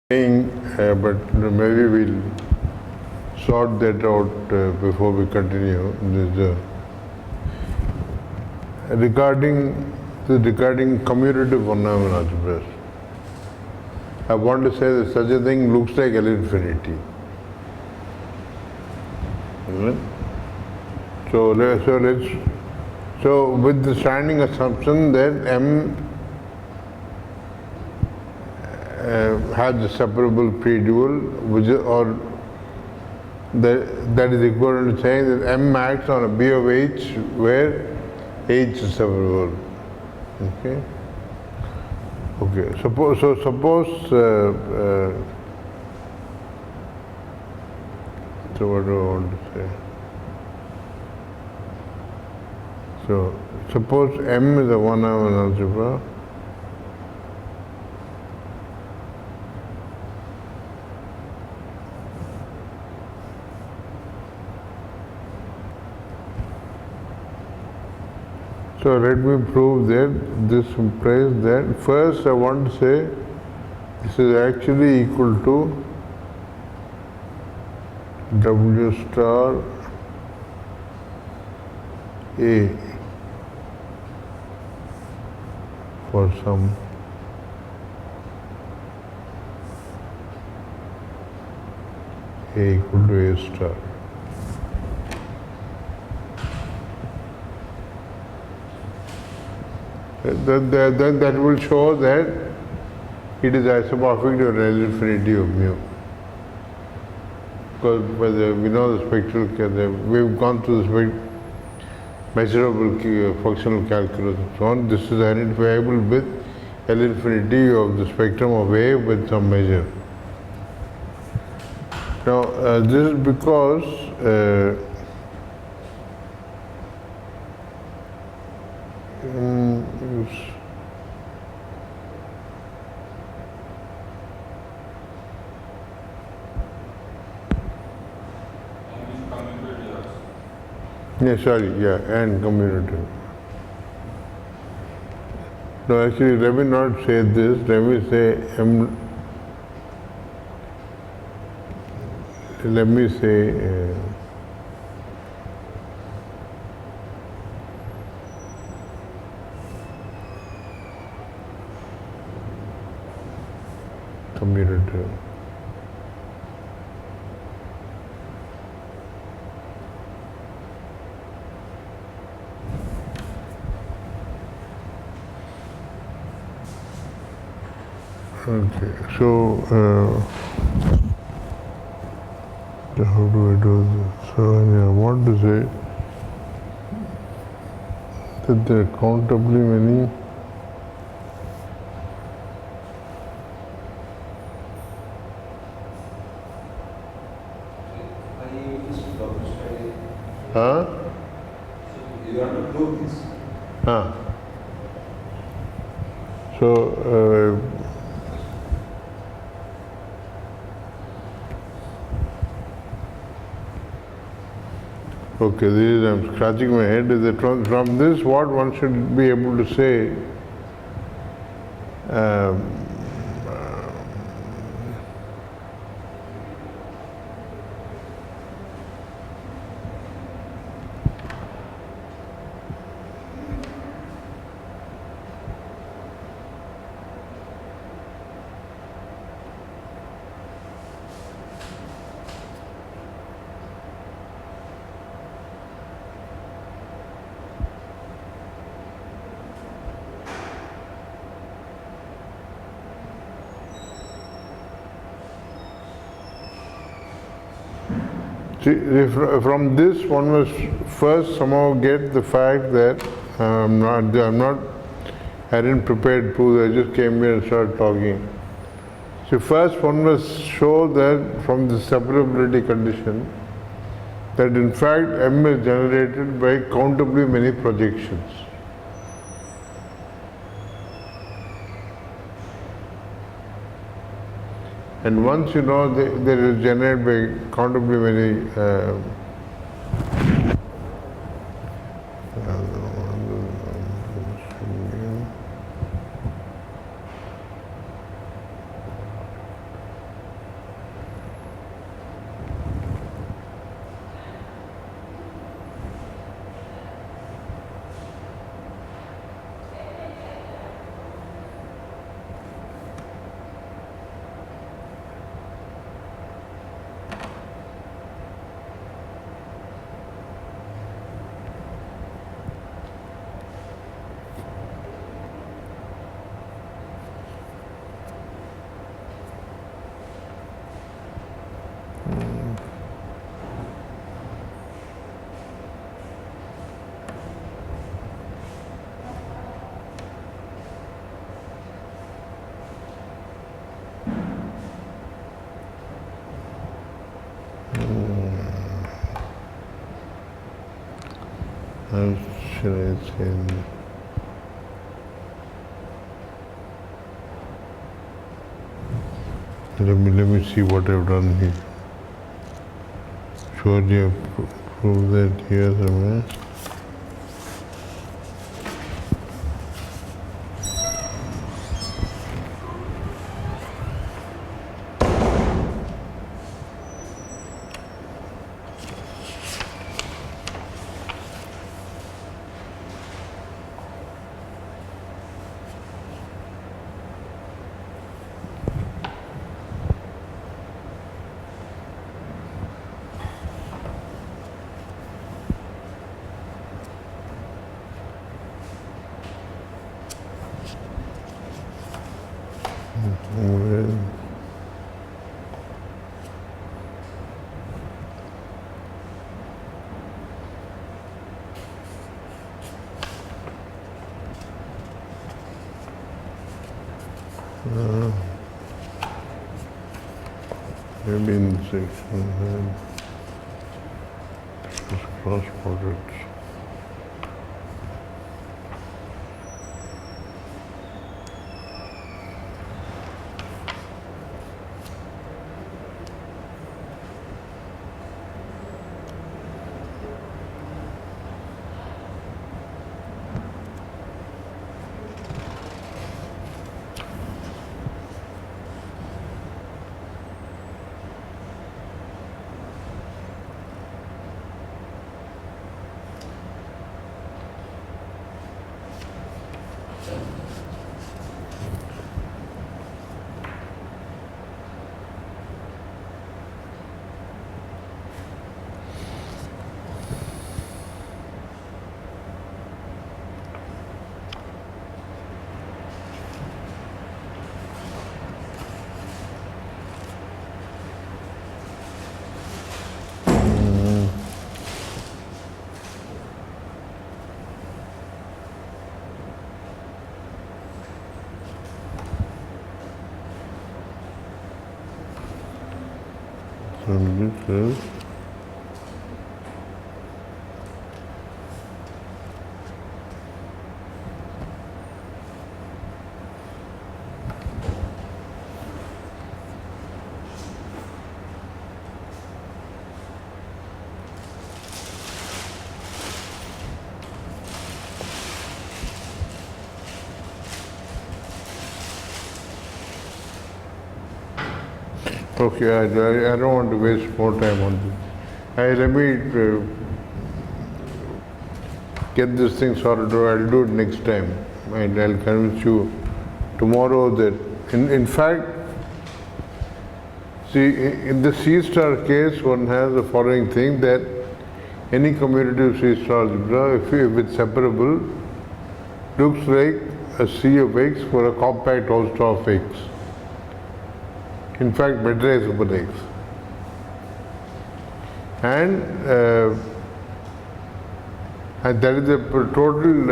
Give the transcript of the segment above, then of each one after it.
saying, but maybe we'll sort that out before we continue. Regarding commutative one-Neumann algebras, I want to say that such a thing looks like L infinity. So with the standing assumption that M has a separable pre-dual, that is equivalent to saying that M acts on a B of H where H is separable. Okay. Suppose so what do I want to say? So suppose M is a one-Neumann algebra. So let me prove that this implies that first I want to say this is actually equal to W star A for some A equal to A star. That will show that it is isomorphic to L infinity of mu. Because we know the spectral, we've gone through the measurable functional calculus and so on. This is identifiable with L infinity of the spectrum of A with some measure. Now, this is because and commutative. No, actually, let me not say this. Let me say commutative. Okay, so how do I do this? So I want to say that there are countably many You want to prove this? So okay, I'm scratching my head. Is that from this, what one should be able to say? From this, one must first somehow get the fact that I didn't prepare to prove, I just came here and started talking. So first one must show that from the separability condition, that in fact M is generated by countably many projections. And once you know that is generated by countably many How should I say? Let me see what I've done here. Surely I've proved that here somewhere. Maybe in the section cross products. And this is okay. I don't want to waste more time on this. Let me get this thing sorted out. I'll do it next time, and I'll convince you tomorrow that in fact, see, in the C star case, one has the following thing, that any commutative C star algebra, if it's separable, looks like a C of x for a compact host of x. In fact, metrizable x. And that is the total,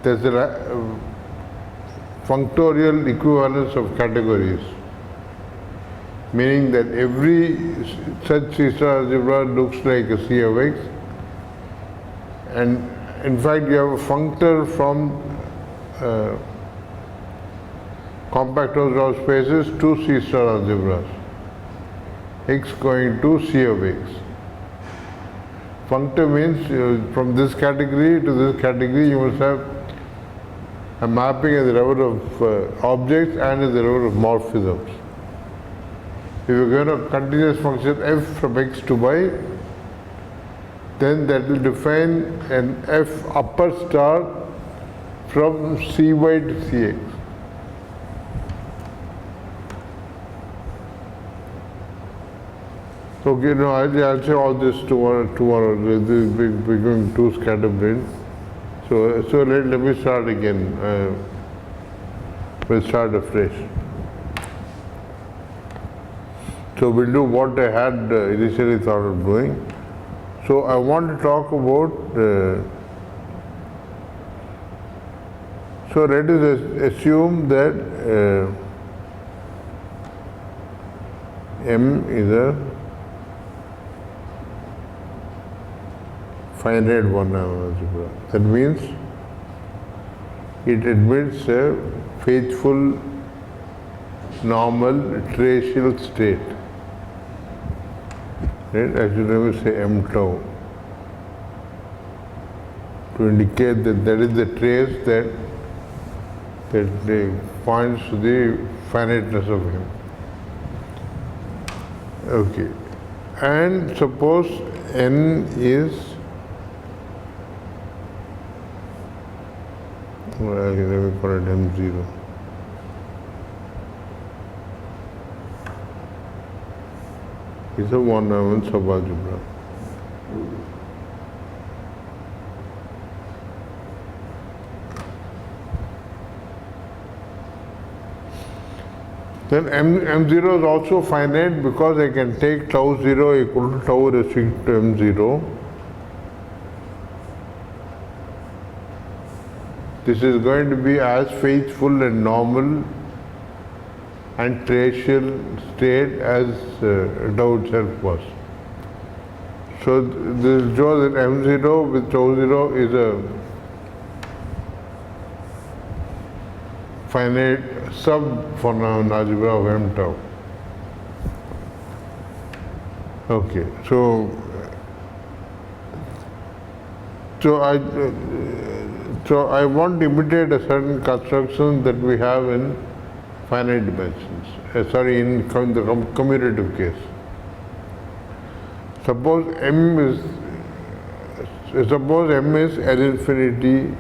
there's a functorial equivalence of categories, meaning that every such C star algebra looks like a C of x, and in fact you have a functor from compact host of spaces to C star algebras, x going to C of x. Functor means from this category to this category you must have a mapping at the level of objects and at the level of morphisms. If you are going to continuous function f from x to y, then that will define an f upper star from cy to cx. Okay, no, I'll say all this tomorrow. We're going too scatterbrained. So let me start again. We'll start afresh. So we'll do what I had initially thought of doing. So I want to talk about, so let us assume that M is a finite one-Neumann algebra. That means it admits a faithful normal tracial state. Right? Actually, we say m tau to indicate that that is the trace that points to the finiteness of him. Okay. And suppose n is, well, let me call it m0. It's a one-Neumann subalgebra. Then m0 is also finite because I can take tau 0 equal to tau restricted to m0. This is going to be as faithful and normal and tracial state as tau itself was. So this shows that m0 with tau 0 is a finite sub-Neumann algebra of m tau. Okay, so I want to imitate a certain construction that we have in finite dimensions. In the commutative case. Suppose m is L infinity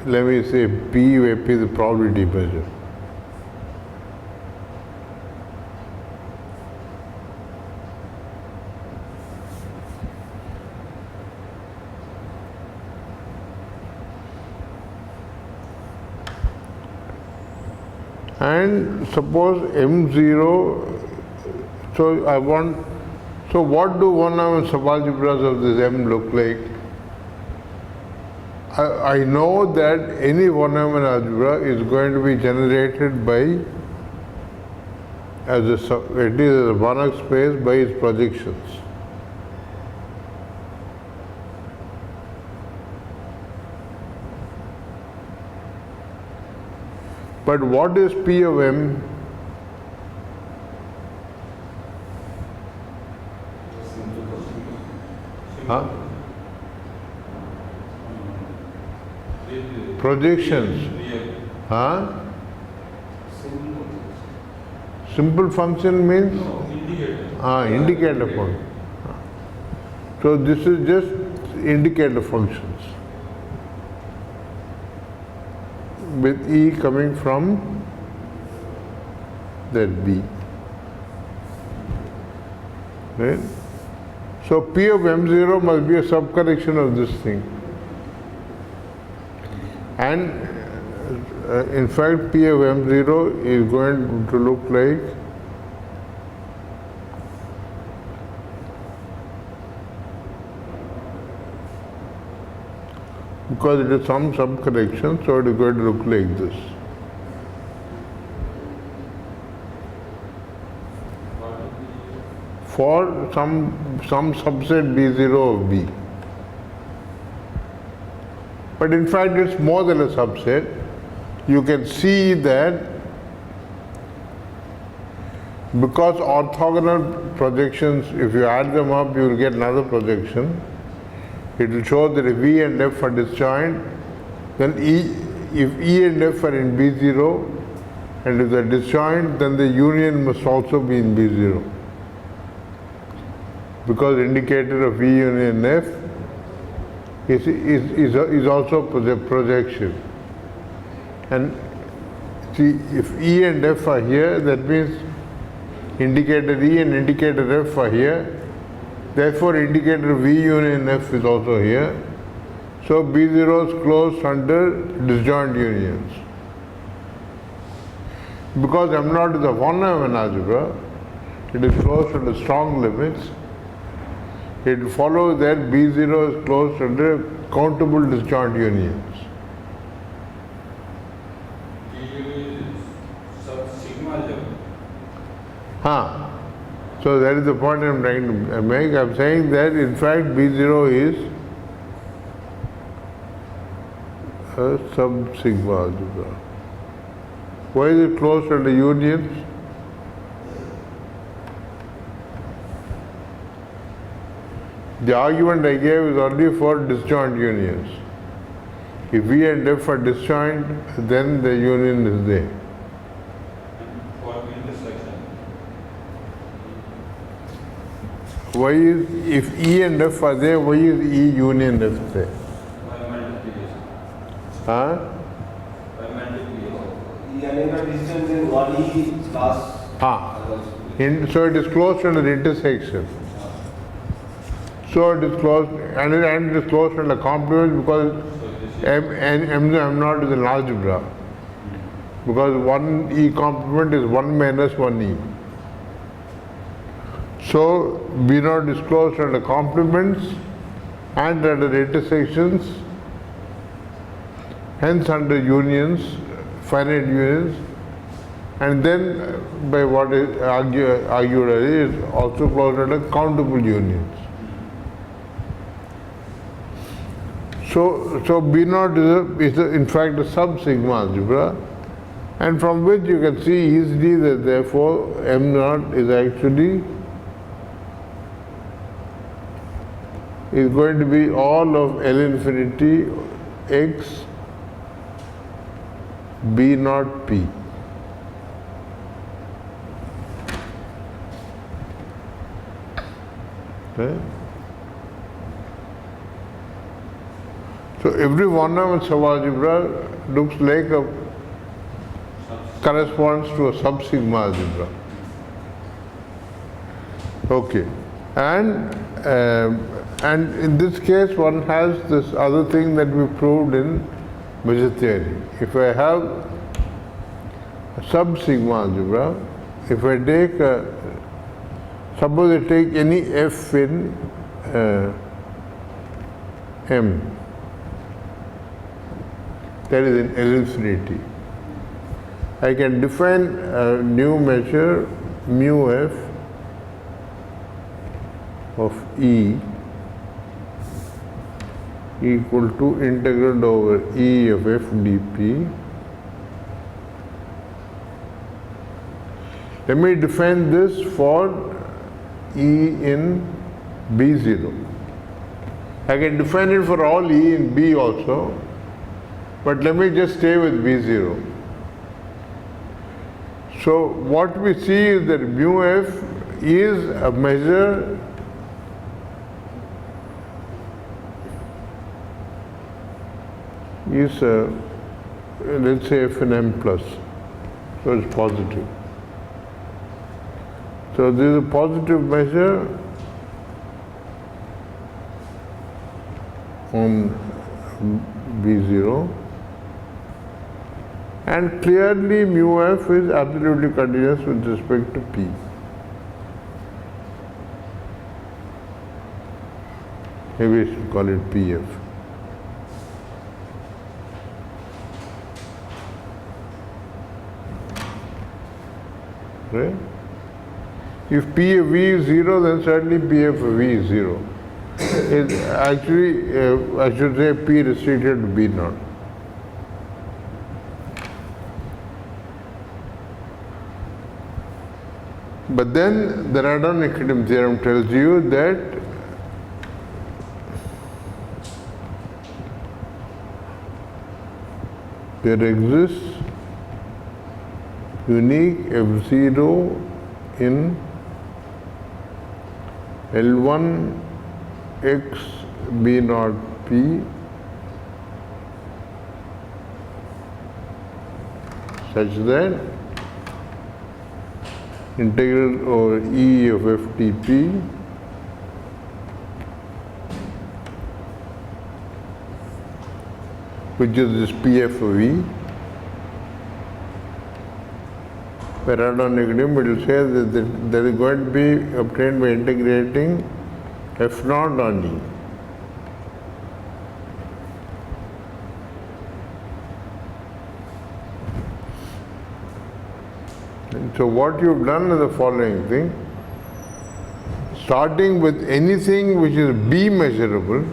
let me say P where P is the probability measure. And suppose M0, so what do one-Neumann subalgebras of this M look like? I know that any one-Neumann algebra is going to be generated by, it is a Banach space by its projections. But what is P of M? Huh? Projections. Huh? Simple function means? Indicator function. So this is just indicator functions with E coming from that B. Right? So P of M0 must be a subcorrection of this thing. And in fact, P of M0 is going to look like because it is some subcorrection, so it is going to look like this. For some subset B0 of B. But in fact, it's more than a subset. You can see that because orthogonal projections, if you add them up, you will get another projection. It will show that if E and F are disjoint, then if E and F are in B0, and if they are disjoint, then the union must also be in B0. Because indicator of E union F is also the projection. And see, if E and F are here, that means indicator E and indicator F are here. Therefore, indicator V union F is also here. So B0 is closed under disjoint unions. Because M0 is a one-Neumann algebra, it is closed under strong limits. It follows that B0 is closed under countable disjoint unions. So that is the point I'm trying to make. I'm saying that in fact B0 is a sub-sigma algebra. Why is it closed under unions? The argument I gave is only for disjoint unions. If V and F are disjoint, then the union is there. For intersection. Why is, if E and F are there, why is E union F there? By multiplication. Huh? By multiplication. E and F distance in one E class. So it is closed under intersection. So it is closed, and it is closed under complement because M naught is an algebra. Because one E complement is 1 minus 1 E. So B naught is closed under complements and under intersections, hence under unions, finite unions, and then by what is argued earlier is also closed under countable unions. So B naught is in fact a sub-sigma algebra, and from which you can see easily that therefore M naught is actually going to be all of L infinity x B naught P. Okay. So every one-dimensional subalgebra looks like corresponds to a sub-sigma algebra. Okay, and in this case one has this other thing that we proved in measure theory. If I have a sub-sigma algebra, if I take suppose I take any f in M, that is in L infinity, I can define a new measure mu f of E equal to integral over E of f dp. Let me define this for E in B0. I can define it for all E in B also, but let me just stay with B0. So what we see is that mu f is a measure is let's say f in M plus, so it's positive. So this is a positive measure on B0, and clearly mu f is absolutely continuous with respect to P. Maybe we should call it PF. Right? If P of V is 0, then certainly P of V is 0. It's actually, I should say P restricted to B naught. But then the Radon-Nikodym theorem tells you that there exists unique F0 in L1 x B naught P such that integral over E of f dp which is this Pf of V. By Radon-Nikodym, it will say that that is going to be obtained by integrating f naught on E. And so what you've done is the following thing. Starting with anything which is B measurable,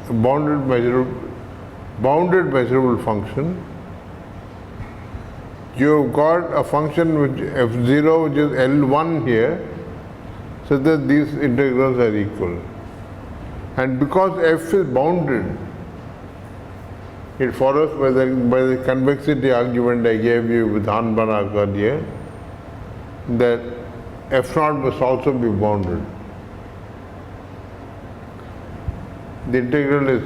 a bounded measurable function, you've got a function which f0 which is L1 here, so that these integrals are equal. And because f is bounded, it follows by the convexity argument I gave you with Hahn-Banach earlier, that f0 must also be bounded. The integral is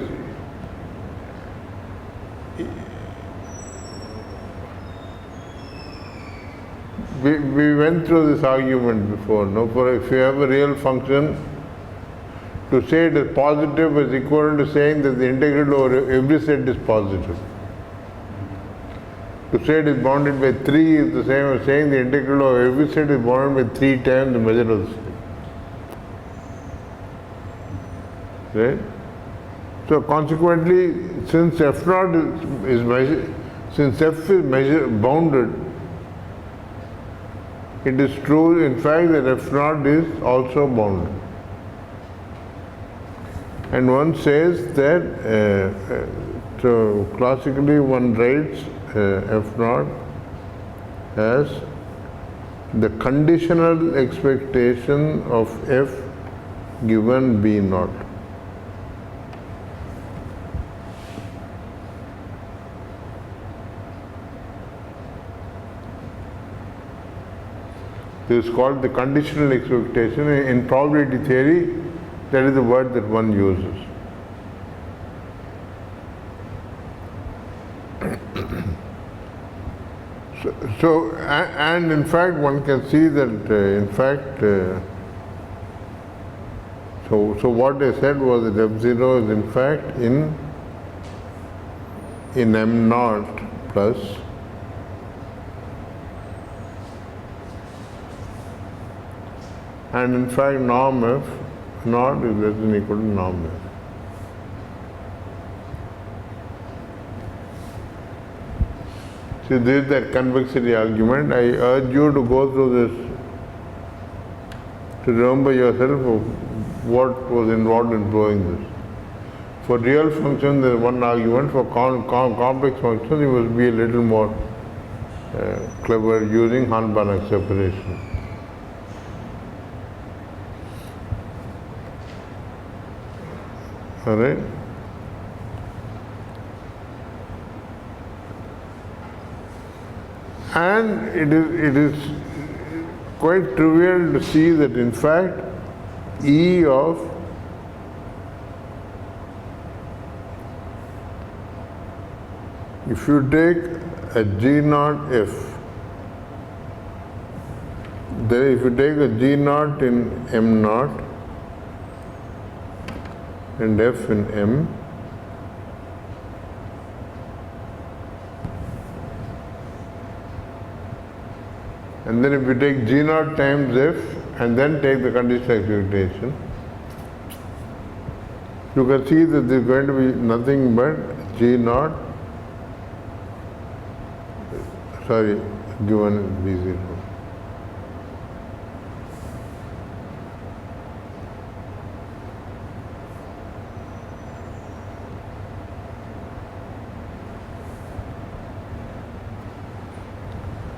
we went through this argument before. No, for if you have a real function, to say it is positive is equivalent to saying that the integral over every set is positive. To say it is bounded by 3 is the same as saying the integral over every set is bounded by 3 times the measure of the set. Right? So consequently, since f0 is measured, since f is bounded, it is true in fact that f0 is also bounded. And one says that, so classically one writes f0 as the conditional expectation of f given b0. This is called the conditional expectation. In probability theory, that is the word that one uses. And in fact, one can see that, so what I said was that f0 is in fact in m0 plus and in fact norm f not is less than equal to norm f. See, this is that convexity argument. I urge you to go through this to remember yourself of what was involved in proving this. For real functions there is one argument, for complex functions you must be a little more clever using Hahn-Banach separation. All right. And it is quite trivial to see that in fact E of if you take a G0 F, then if you take a G0 in M0 and F in M, and then if you take G0 times F and then take the conditional expectation, you can see that there is going to be nothing but G0, given as B0.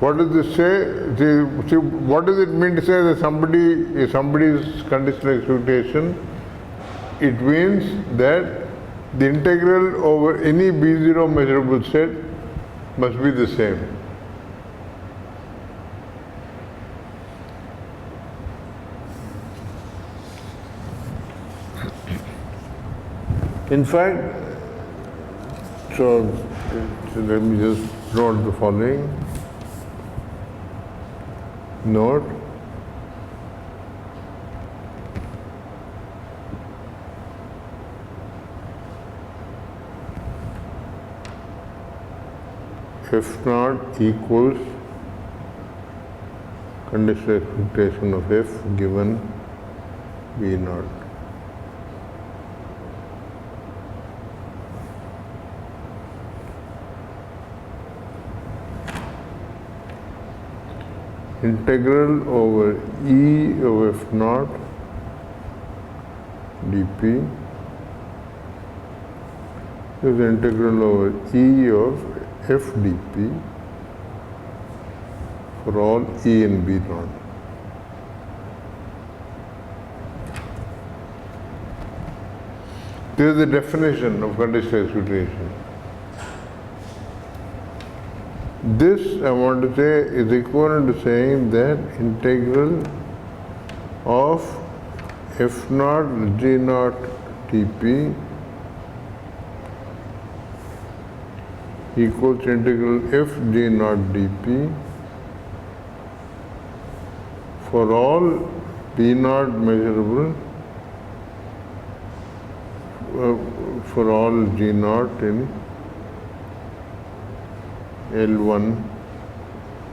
What does this say? See, what does it mean to say that somebody's conditional expectation? It means that the integral over any B0 measurable set must be the same. In fact, so let me just note the following. Note f0 equals conditional expectation of f given b0. integral over E of f naught dp is integral over E of f dp for all E and B naught. This is the definition of conditional excitation. This, I want to say, is equivalent to saying that integral of f naught g naught dp equals integral f g naught dp for all b naught measurable for all g naught in L1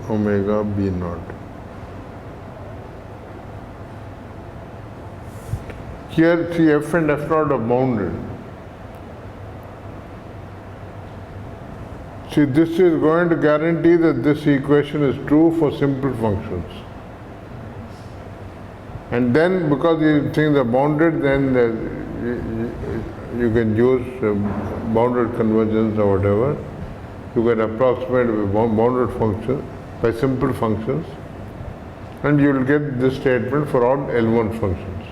omega b naught. Here, see, f and f naught are bounded. See, this is going to guarantee that this equation is true for simple functions. And then, because these things are bounded, then you can use bounded convergence or whatever. You can approximate with bounded functions by simple functions, and you will get this statement for all L1 functions.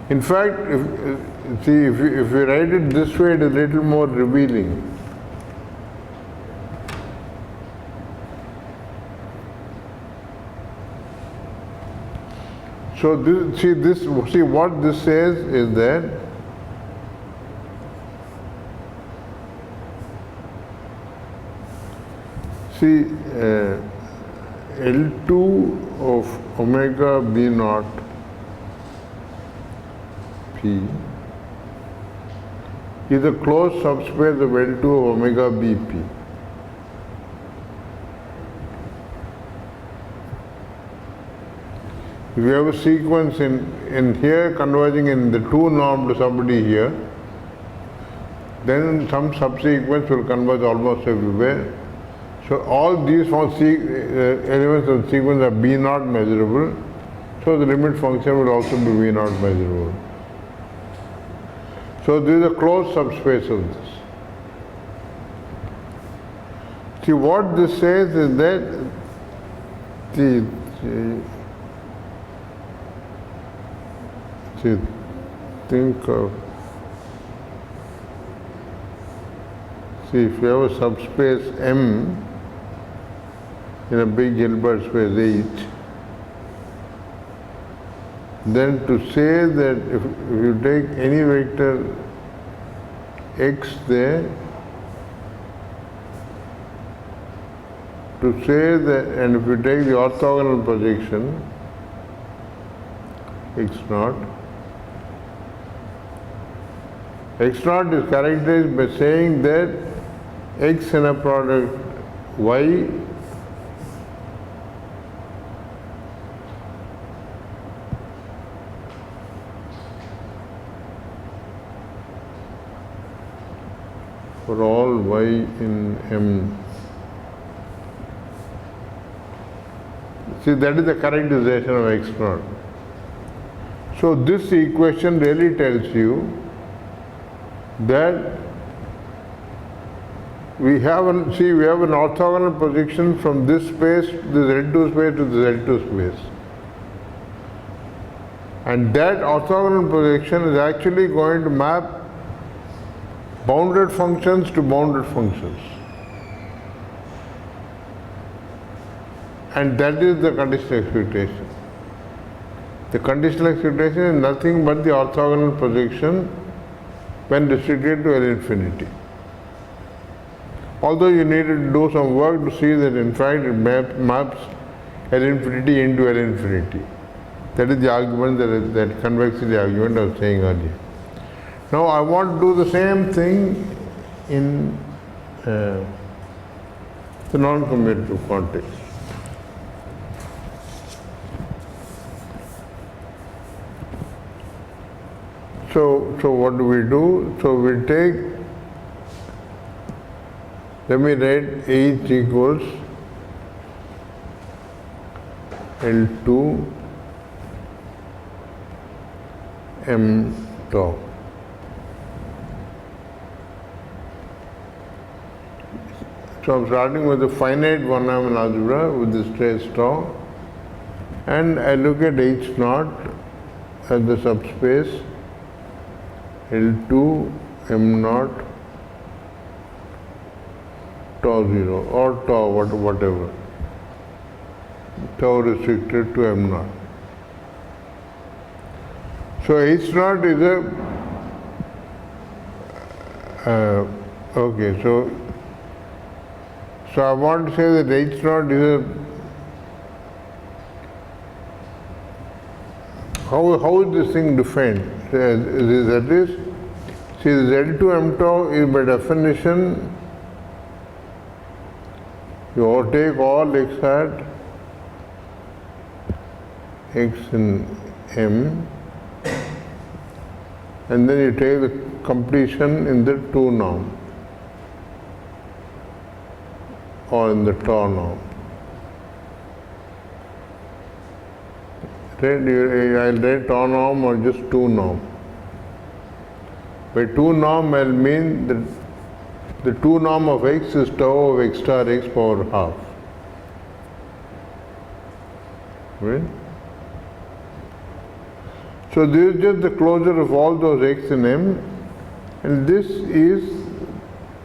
In fact, if we write it this way, it is a little more revealing. So see what this says is that see L2 of omega b naught P is a closed subspace of L2 of omega BP. If you have a sequence in here converging in the 2 norm to somebody here, then some subsequence will converge almost everywhere. So all these elements of the sequence are B naught measurable, so the limit function will also be V naught measurable. So this is a closed subspace of this. See, what this says is that think of, see, if you have a subspace M in a big Hilbert space H, then to say that if you take any vector x there, to say that, and if you take the orthogonal projection x naught is characterized by saying that x in a product y for all y in M. See, that is the characterization of x naught. So this equation really tells you that we have an orthogonal projection from this space, this L2 space to this L2 space. And that orthogonal projection is actually going to map bounded functions to bounded functions. And that is the conditional excitation. The conditional excitation is nothing but the orthogonal projection when restricted to L infinity. Although you needed to do some work to see that in fact it maps L infinity into L infinity. That is the argument, that convexity argument I was saying earlier. Now I want to do the same thing in the non-commutative context. So what do we do? So we take, let me write H equals L2 M tau. So I'm starting with a finite one-dimensional algebra with the stress tau, and I look at H naught as the subspace L2 M naught tau 0 or tau whatever, tau restricted to M naught. So H naught is okay, so I want to say that H naught is how is this thing defined? That is, see, the Z2 M tau is by definition, you take all x hat, x in M, and then you take the completion in the 2 norm or in the tau norm. I'll write tau norm or just 2 norm. By 2 norm, I'll mean that the 2 norm of x is tau of x star x power half. Right? So this is just the closure of all those x in M, and this is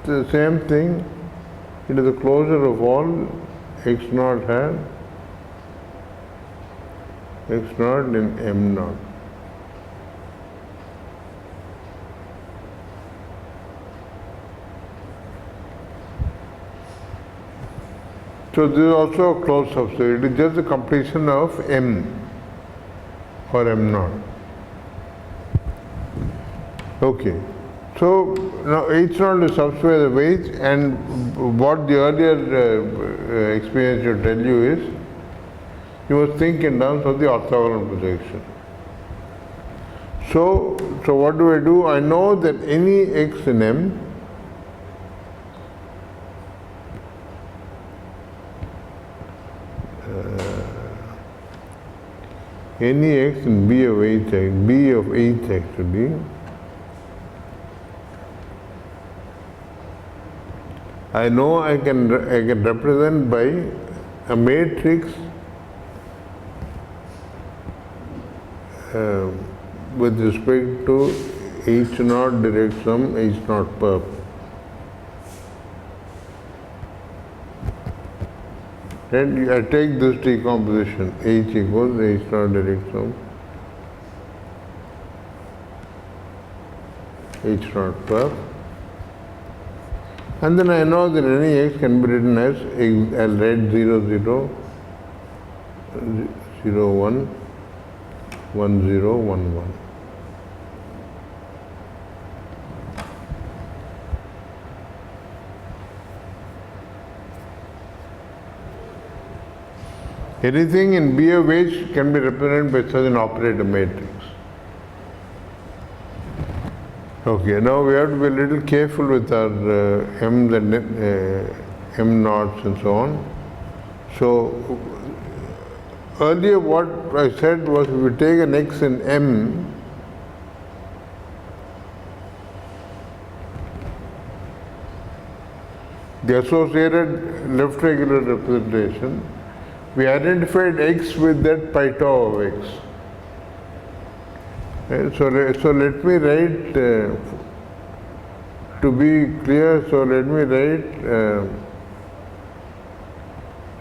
the same thing. It is the closure of all x naught hat, x naught in M naught. So this is also a closed subset. It is just the completion of M or M naught. Okay. So now H naught is subspace of H, and what the earlier experience should tell you is, you must think in terms of the orthogonal projection. So what do? I know that any x in M any x in B of H actually, I know I can represent by a matrix with respect to H naught direct sum, H naught perp. And I take this decomposition, H equals H naught direct sum, H naught perp. And then I know that any x can be written as, I'll write 0, 0, 0, 1, 1, 0, 1, 1. Anything in B of H can be represented by such an operator matrix. Okay, now we have to be a little careful with our M naughts and so on. So earlier what I said was, if you take an x in M, the associated left regular representation, we identified x with that pi tau of x. So let me write, to be clear, so let me write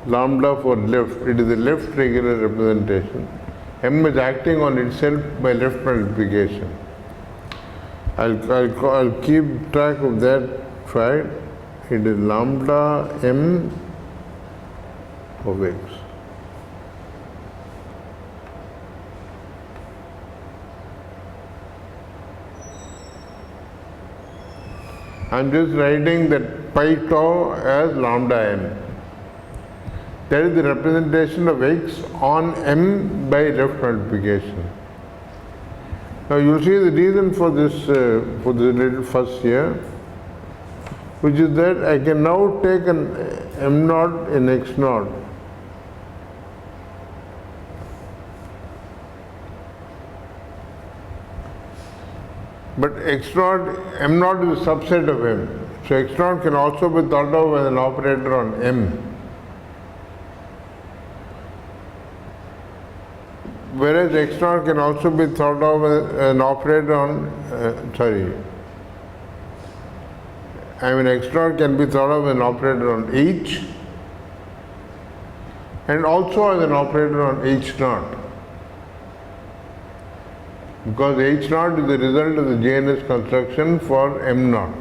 lambda for left. It is a left regular representation. M is acting on itself by left multiplication. I'll keep track of that fact. It is lambda M of x. I'm just writing that pi tau as lambda m. That is the representation of x on M by left multiplication. Now you'll see the reason for this little fuss here, which is that I can now take an M naught in X naught But x naught, m naught is a subset of m. So x naught can also be thought of as an operator on m. Whereas x naught can also be thought of as an operator on, x naught can be thought of as an operator on h and also as an operator on h naught. Because h naught is the result of the JNS construction for m naught.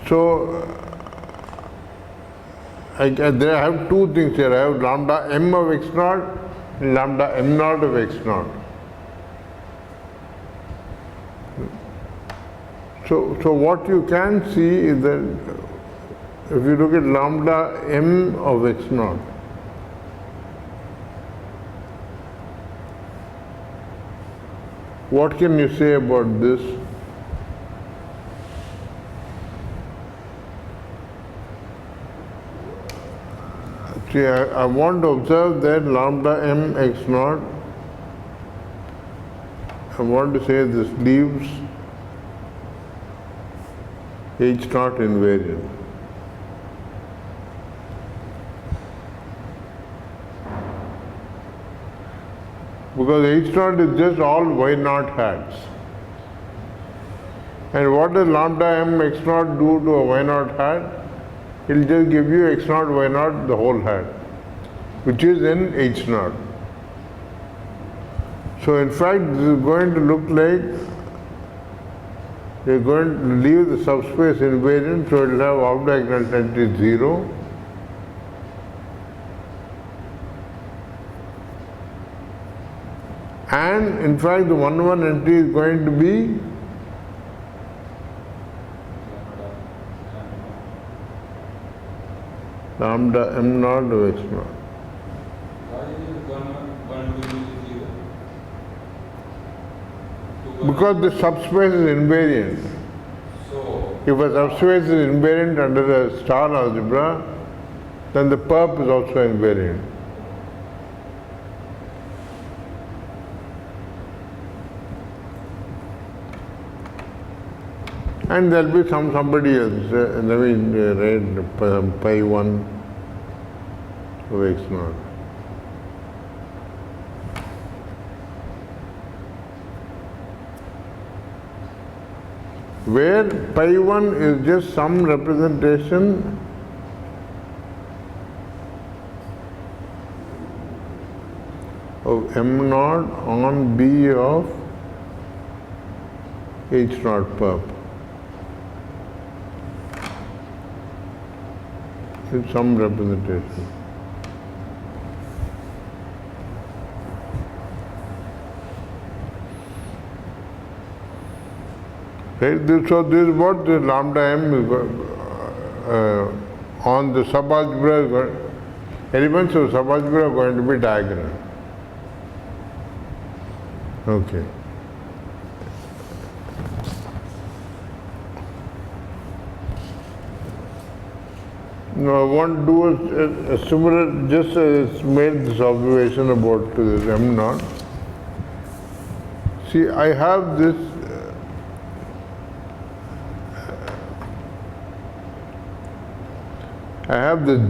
So, I have two things here. I have lambda m of x naught and lambda m naught of x naught. So what you can see is that if you look at lambda m of x naught, what can you say about this? See, I want to observe that lambda m x naught, I want to say this leaves h naught invariant. Because h naught is just all y naught hats. And what does lambda m x naught do to a y naught hat? It will just give you x naught y naught the whole hat, which is in h naught. So in fact this is going to look like you are going to leave the subspace invariant, so it will have off-diagonal entity 0. And in fact the 1 entry is going to be lambda m naught of x naught. Why is it 1 will be 0? Because the subspace is invariant. So, If a subspace is invariant under a star algebra, then the perp is also invariant. And there will be somebody else, write pi 1 of x naught. Where pi 1 is just some representation of m naught on B of h naught perp. It's some representation. Right? So this is what the lambda m is on the subalgebra. Elements of subalgebra are going to be diagonal. Okay. Now I want to do a similar, just made this observation about this m naught. See, I have this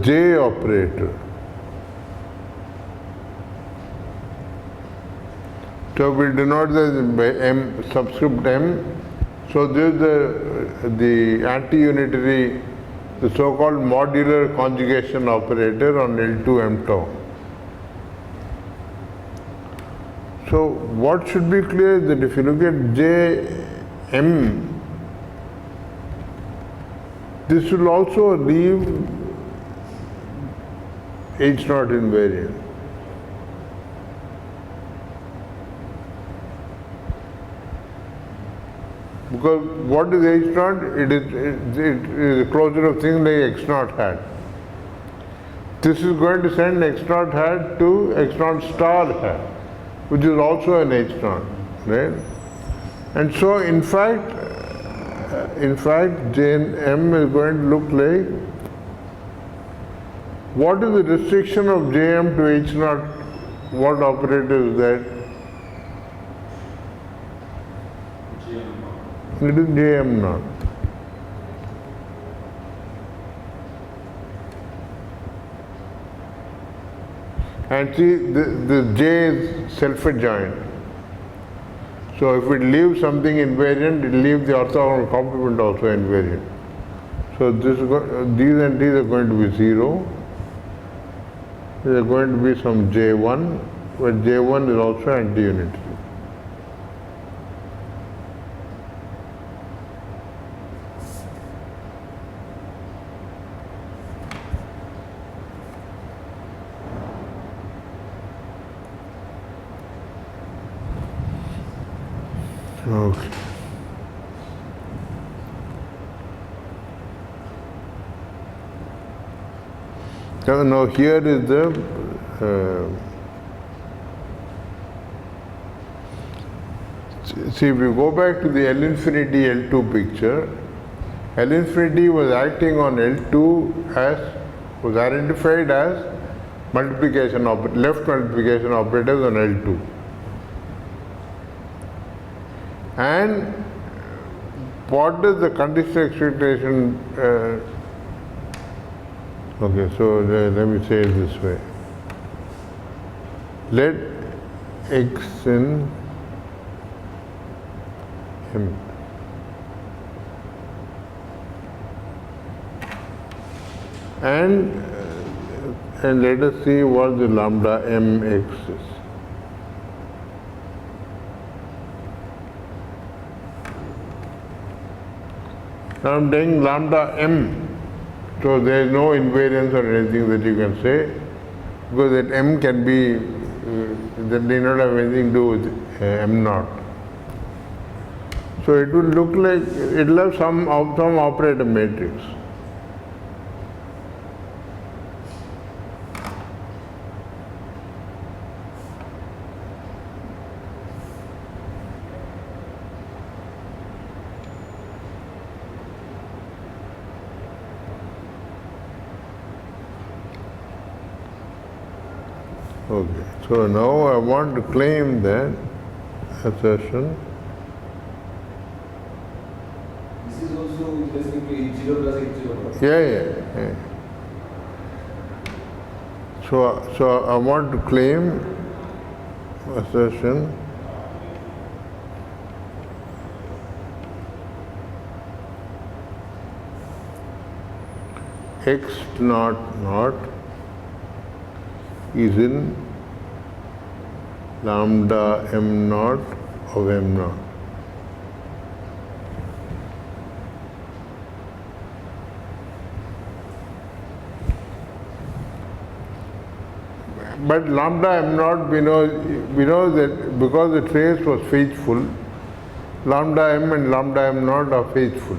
J operator. So we denote this by m subscript m. So this is the anti-unitary, the so-called modular conjugation operator on L2 m tau. So what should be clear is that if you look at J m, this will also leave h naught invariant. Because what is h naught? It is a closure of things like x naught hat. This is going to send x naught hat to x naught star hat, which is also an h naught, right? And so in fact Jn is going to look like, what is the restriction of Jm to h naught? What operator is that? It is Jm naught. And see, the J is self-adjoint. So if it leaves something invariant, it leaves the orthogonal complement also invariant. So these and these are going to be 0. There are going to be some J1, but J1 is also anti-unitary. Okay. Now here is the see, if we go back to the L infinity L2 picture, L infinity was acting on L2 was identified as left multiplication operators on L2. And what is the conditional expectation? Okay, so let me say it this way. Let x in M and let us see what the lambda mx is. Now I'm taking lambda m. So there is no invariance or anything that you can say, because that m can be, that may not have anything to do with m naught. So it will look like, it will have some operator matrix. Okay, so now I want to claim that assertion. This is also with respect to H0 plus H0. Yeah. So I want to claim assertion x naught is in lambda m naught of m naught. But lambda m naught, we know that because the trace was faithful, lambda m and lambda m naught are faithful.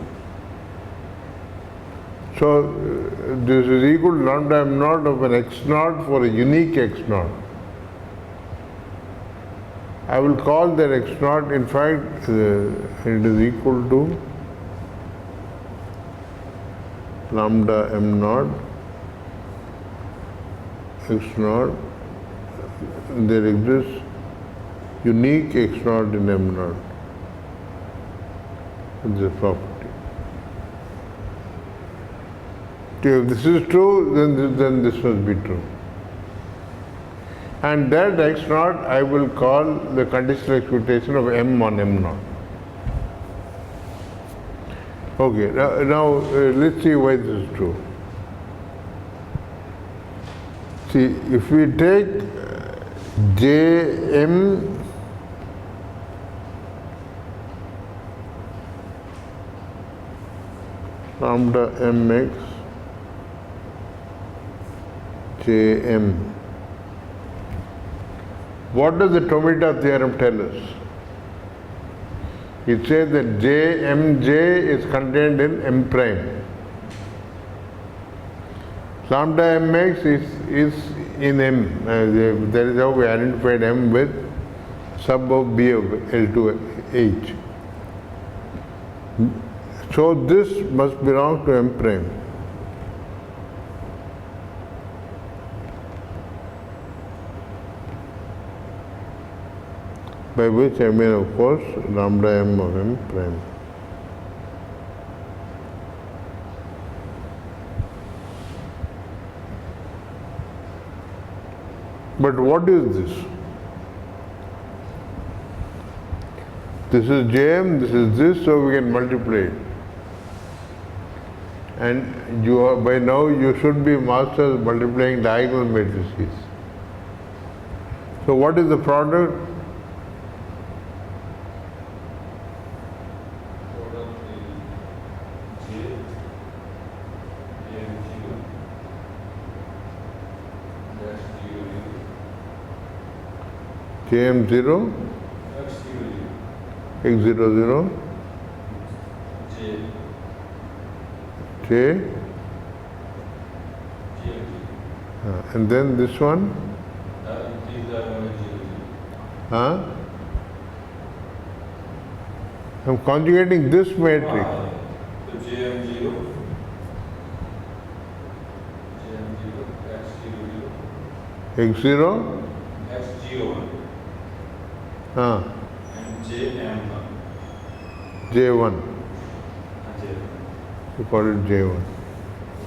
So this is equal to lambda m naught of an x naught for a unique x naught. I will call that x naught, in fact, it is equal to lambda m naught x naught. There exists unique x naught in m naught. It's a property. If this is true, then this must be true. And that x naught I will call the conditional expectation of m on m naught. Okay, now let's see why this is true. See, if we take Jm lambda mx Jm, what does the Tomita theorem tell us? It says that Jmj is contained in m prime. Lambda mx is in m. That is how we identified m with sub of B of L2H. So this must belong to m prime. By which I mean, of course, lambda m of m prime. But what is this? This is Jm, this is this, so we can multiply it. And you are, by now you should be masters multiplying diagonal matrices. So what is the product? Product is J, M, 0, dash 0, Jm 0, X 0, x 0 0, J, J, J, and then this one, these are 0, 0. huh? I'm conjugating this matrix. So JM 0, JM 0, X 0, 0, X 0, X 0, 1, huh? and JM 1, J1, and J. you call it J1.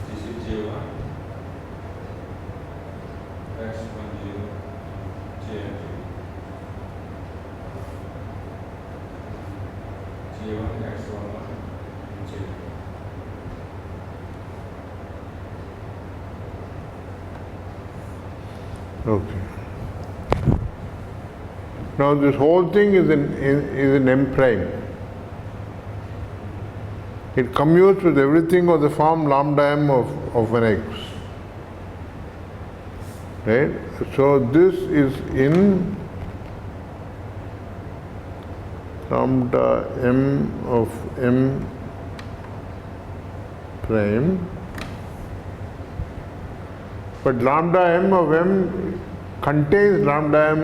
This is J1, X 1 0, JM 0, J1, X 1 1, and J. Okay. Now this whole thing is in M prime. It commutes with everything of the form lambda m of an x. Right? So this is in lambda m of m prime. But lambda m of m contains lambda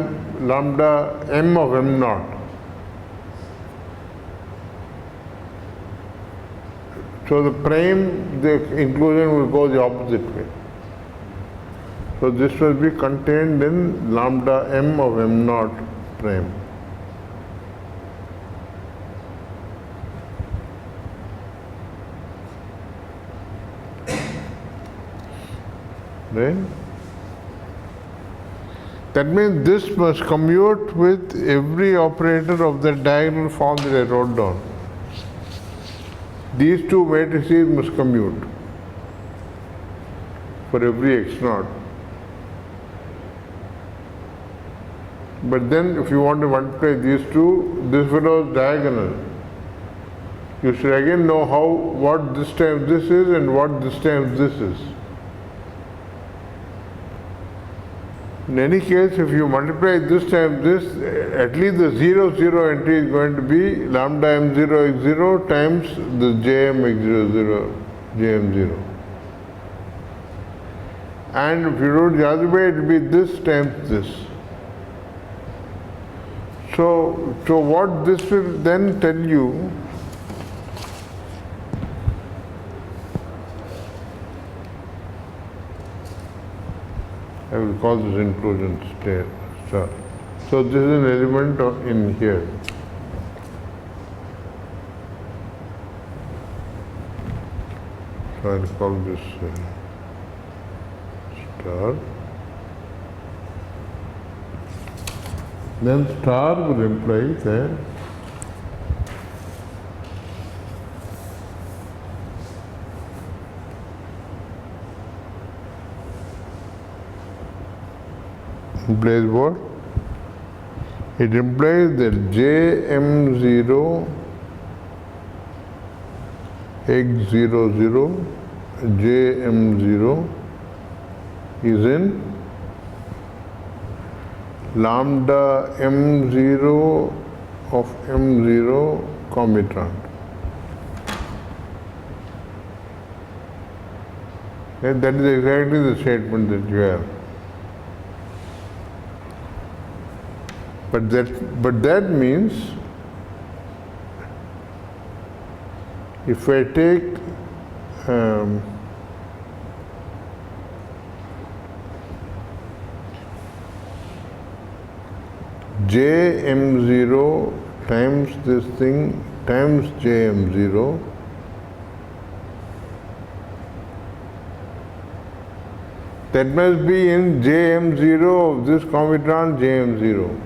m of m naught. So the prime, the inclusion will go the opposite way. So this will be contained in lambda m of m naught prime. Right? That means this must commute with every operator of the diagonal form that I wrote down. These two matrices must commute for every x naught. But then if you want to multiply these two, this fellow is diagonal. You should again know what this time this is and what this time this is. In any case, if you multiply this time this, at least the 0, 0 entry is going to be lambda m0 x0 times the jm x0, 0, jm 0. And if you do it the other way, it will be this times this. So what this will then tell you, I will call this inclusion star. So this is an element in here. So I will call this star. Then star will imply that implies what? It implies that Jm0 x00 Jm0 is in lambda m0 of m0 commutant. And that is exactly the statement that you have. But that means if I take Jm0 times this thing times That must be in Jm0 of this commutator Jm0.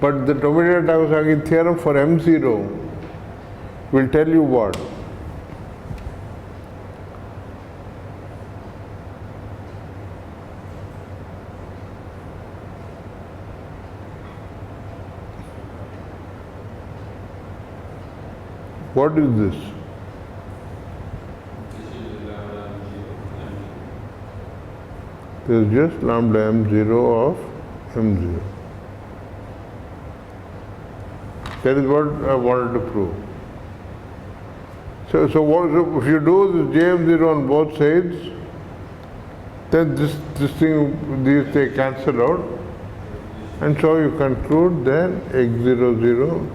But the Tomita-Takasaki theorem for M0 will tell you what? What is this? This is lambda m0, This is just lambda m0 of m0. That is what I wanted to prove. So if you do this Jm0 on both sides, then these they cancel out, and so you conclude that x00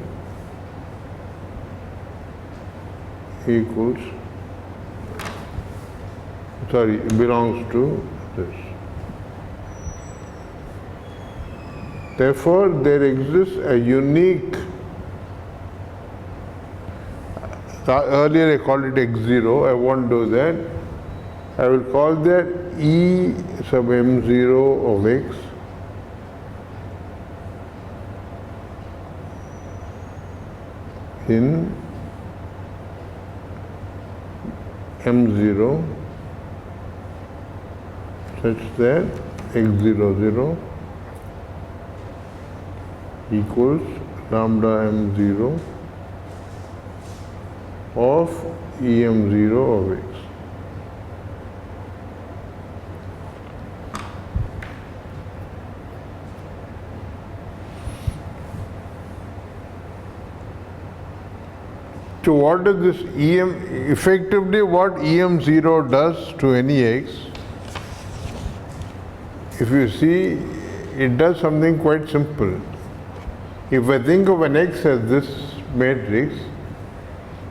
equals, belongs to this. Therefore, there exists a unique, earlier I called it x0, I won't do that. I will call that E sub m0 of x in m0 such that x00 equals lambda m0 of em0 of x. So what does this effectively what em0 does to any x, if you see, it does something quite simple. If I think of an x as this matrix,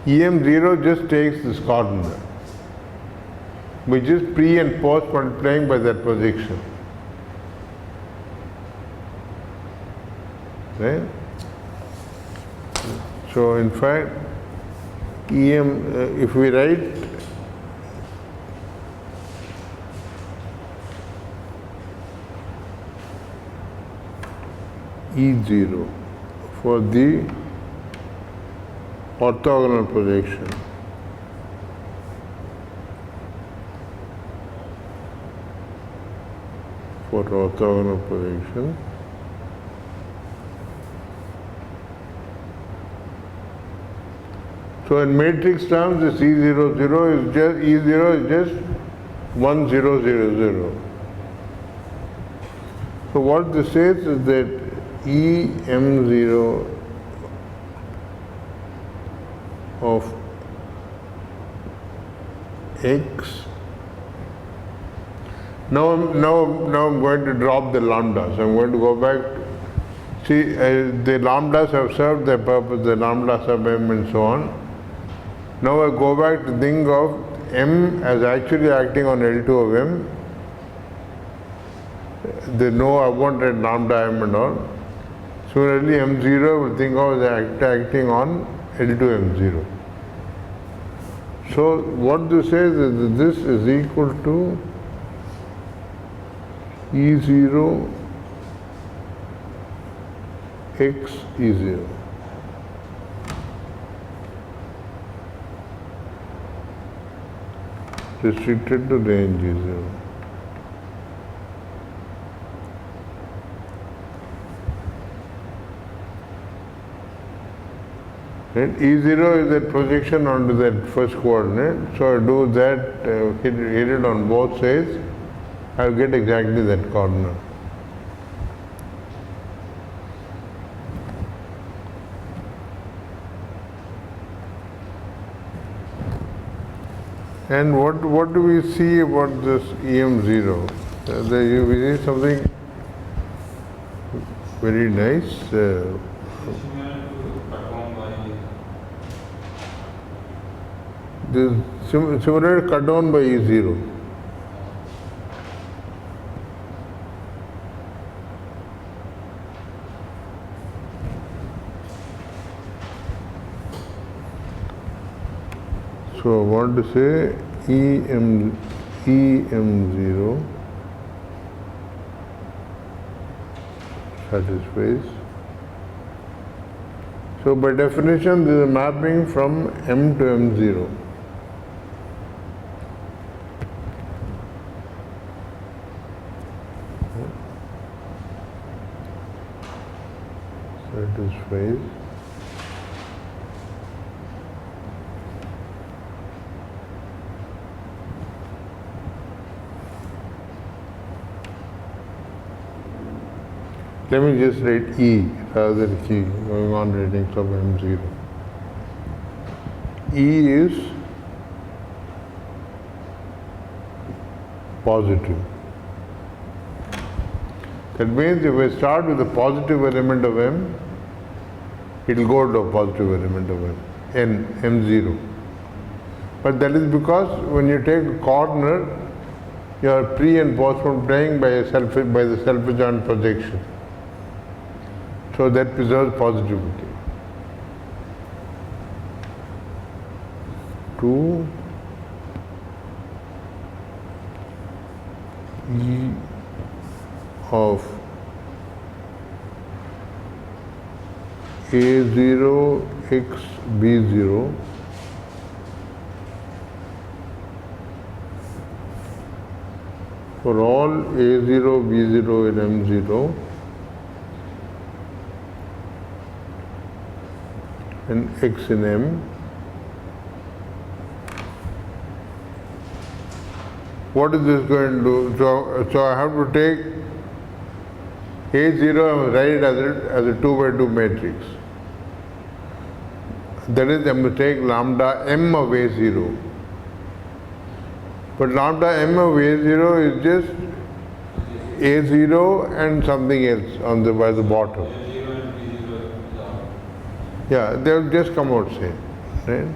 em0 just takes this coordinate, which is pre and post multiplying by that projection. Right? So in fact, if we write E0 for the orthogonal projection, so in matrix terms, this E00 is just 1 0 0 0. So what this says is that em0 of x. Now I'm going to drop the lambdas. I'm going to go back. See, the lambdas have served their purpose, the lambda sub m and so on. Now I go back to think of m as actually acting on L2 of m. I won't write lambda m and all. Similarly, m0 will think of as acting on L2 m0. So what this says is that this is equal to E0 x E0. Restricted to range E0. Right? E0 is that projection onto that first coordinate. So I do that, hit it on both sides, I'll get exactly that coordinate. And what do we see about this em0? We see something very nice. similar to cut down by This similar cut down by E0. So I want to say EM0 satisfies. So by definition, this is a mapping from M to M0. Satisfies. Let me just write E rather than key, going on writing from M0. E is positive. That means if I start with a positive element of M, it will go to a positive element of M, M0. But that is because when you take a corner, you are pre and post multiplying by the self-adjoint projection. So that preserves positivity. 2 E of A0 x B0 for all A0, B0 and M0 and x in M. What is this going to do? So I have to take A0 and write it as a 2 by 2 matrix. That is, I must take lambda M of A0. But lambda M of A0 is just A0 and something else by the bottom. A0 and B0 is out. Yeah, they will just come out same, right?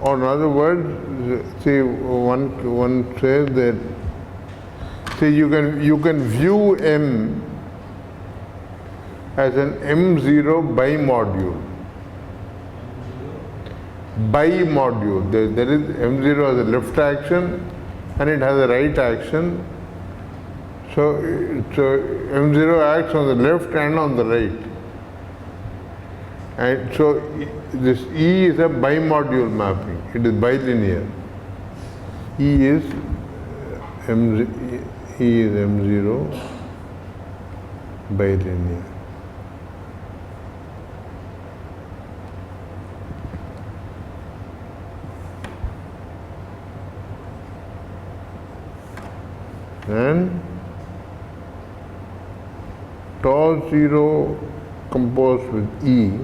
Or in other words, see, one says that, see, you can view M as an M0 bimodule. Bimodule. There is M0 has a left action and it has a right action. So M0 acts on the left and on the right. And so this E is a bimodule mapping. It is bilinear. E is M0 bilinear. And tau 0 composed with E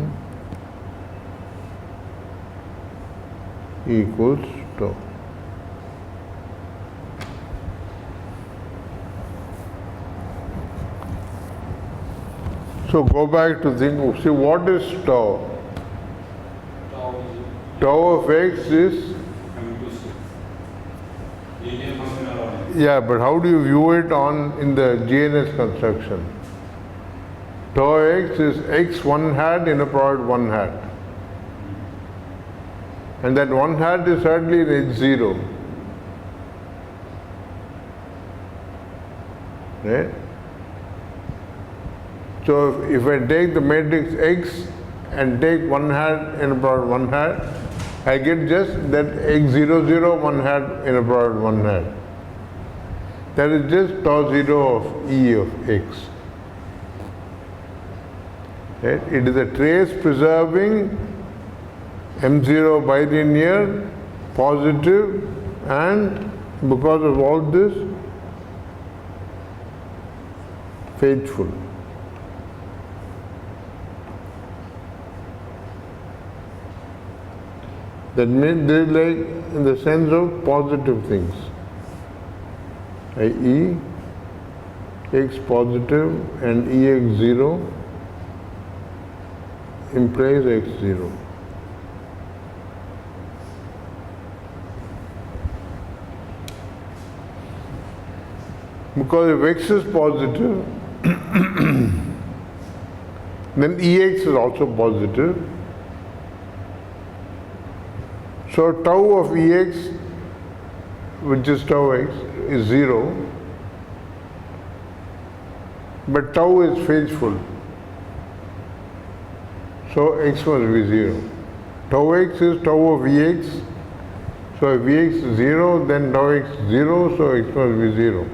equals tau. So go back to think, see what is tau? Tau is Tau of x is, M2C. Linear function around. yeah, but how do you view it in the GNS construction? Tau x is x 1 hat in a product 1 hat. And that 1 hat is certainly in H0. Right? So if I take the matrix X and take 1 hat in a product 1 hat, I get just that X00 1 hat in a product 1 hat. That is just tau 0 of E of X. Right? It is a trace preserving M0 bilinear, positive, and because of all this, faithful. That means they is like in the sense of positive things, i.e. X positive and EX0 implies X0. Because if x is positive, then Ex is also positive. So tau of Ex, which is tau x, is 0. But tau is faithful. So x must be 0. Tau x is tau of Ex. So if Ex is 0, then tau x is 0, so x must be 0.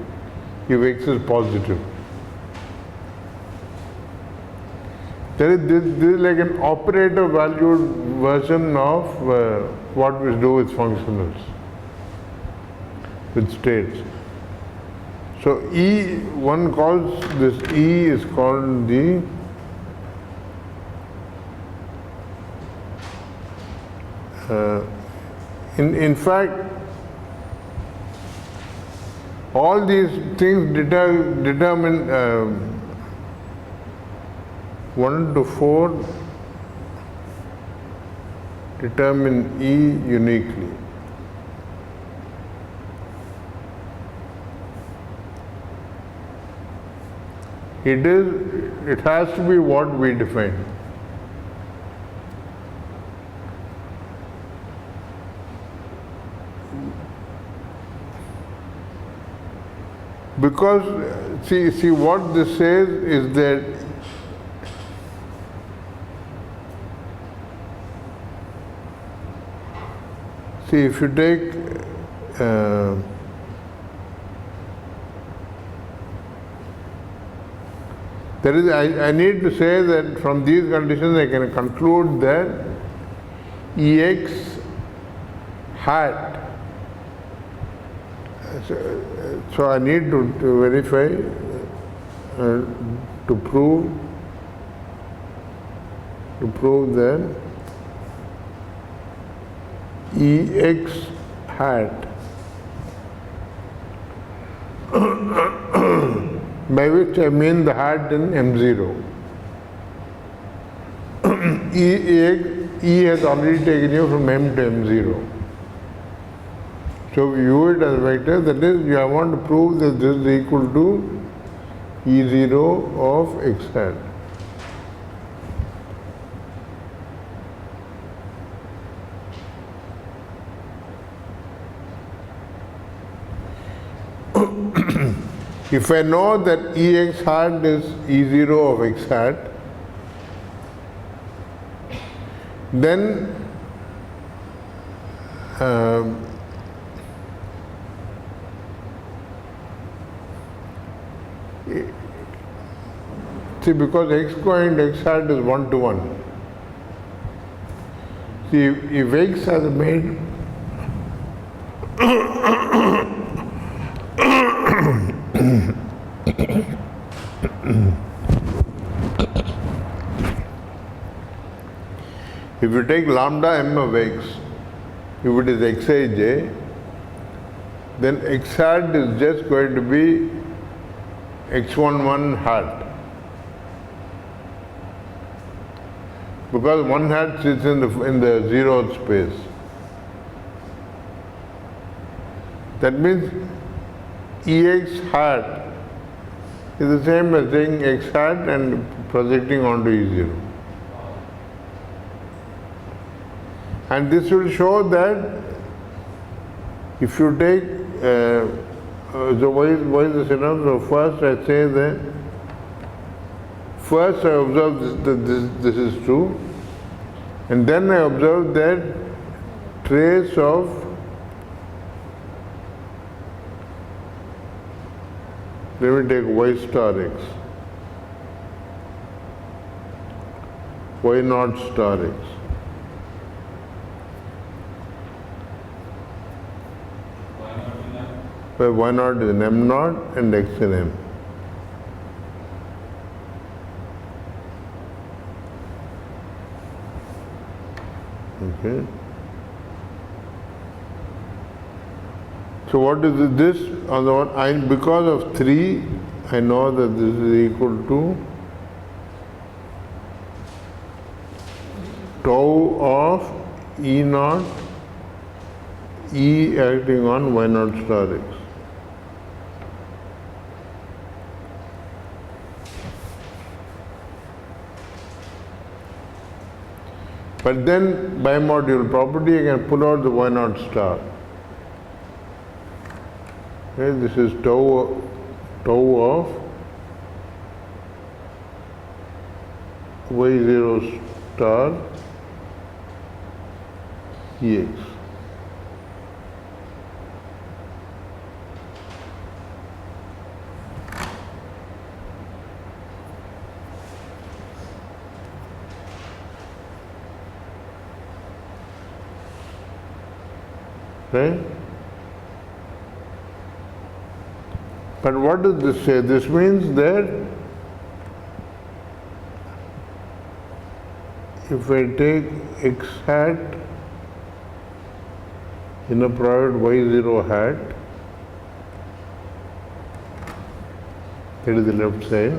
If x is positive. This is like an operator valued version of what we do with functionals, with states. So E, one calls this E is called the in fact, all these things determine 1 to 4 determine E uniquely. It has to be what we define. Because see what this says is that if you take I need to say that from these conditions I can conclude that Ex hat. So I need to verify to prove that Ex hat, by which I mean the hat in M0. E has already taken you from M to M0. So view it as a vector, that is, I want to prove that this is equal to E0 of X hat. If I know that Ex hat is E0 of X hat, then see, because X coin X hat is 1 to 1. See, if X has made if you take lambda m of X, if it is Xij, then X hat is just going to be X11 hat. Because one hat sits in the zeroth space. That means Ex hat is the same as saying X hat and projecting onto E0. And this will show that if you take, so why is this enough? So first I say that, first I observe this is true, and then I observe that trace of let me take Y star X, Y naught star X. Where Y naught is in M naught and X in M. Okay. So what is this? On the one, because of 3, I know that this is equal to tau of E naught, E acting on Y naught star X. But then bimodule property, I can pull out the y naught star. Okay, this is tau of y0 star Ex. Right? But what does this say? This means that if I take x hat in a product y0 hat, that is the left side,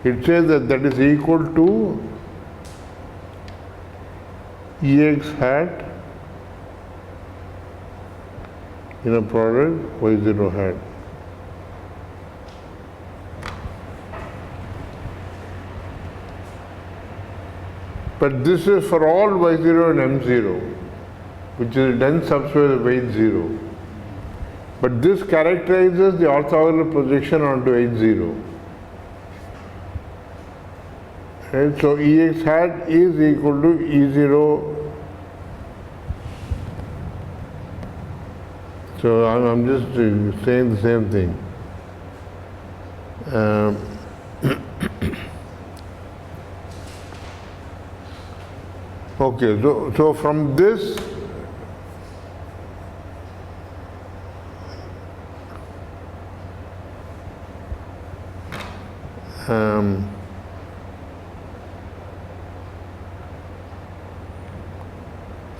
it says that that is equal to Ex hat in a product y0 hat. But this is for all y0 and m0, which is a dense subspace of weight 0. But this characterizes the orthogonal projection onto h0. Right? So Ex hat is equal to E0. So I'm just saying the same thing. Okay, so from this,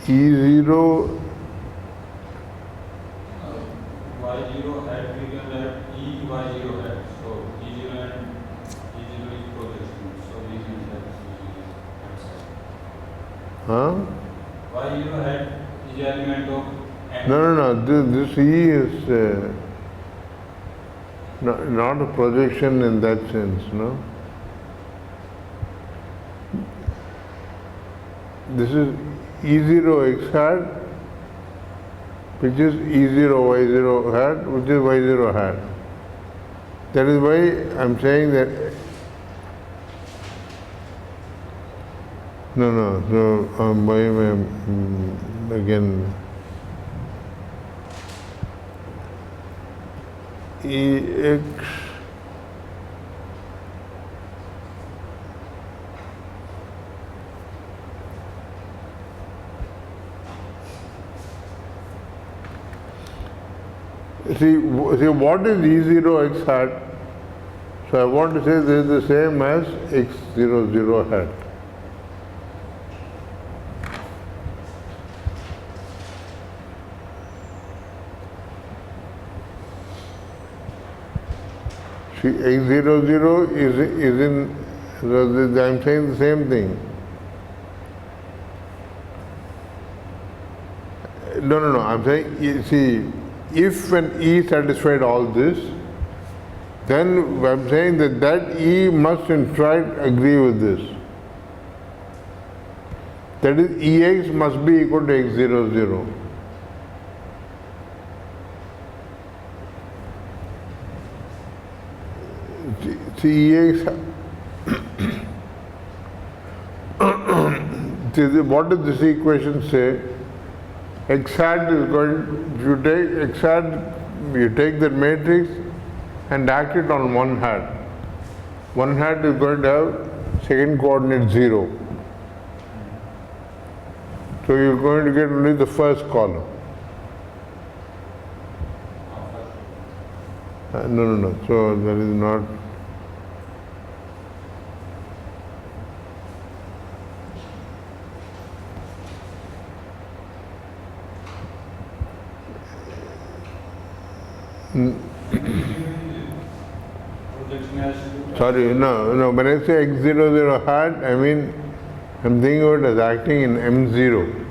E0 y0 hat we can write E y0 hat. So E0 and E0 is projection. So we can write huh? y0 hat is element of n. No. This E is not a projection in that sense, no? This is E0 x hat, which is E0 y0 hat, which is y0 hat. That is why I'm saying that. No. So by again. Ex see what is E0 x hat? So I want to say this is the same as x00 hat. See, x00 is in, I'm saying the same thing. No, I'm saying, see, if when E satisfied all this, then I'm saying that E must in fact agree with this. That is, Ex must be equal to x00. See, Ex, what does this equation say? X hat is going, if you take X hat, you take that matrix and act it on one hat. One hat is going to have second coordinate 0. So you're going to get only the first column. No. So that is not. Sorry, no. When I say x00 hat, I mean I'm thinking of it as acting in M0.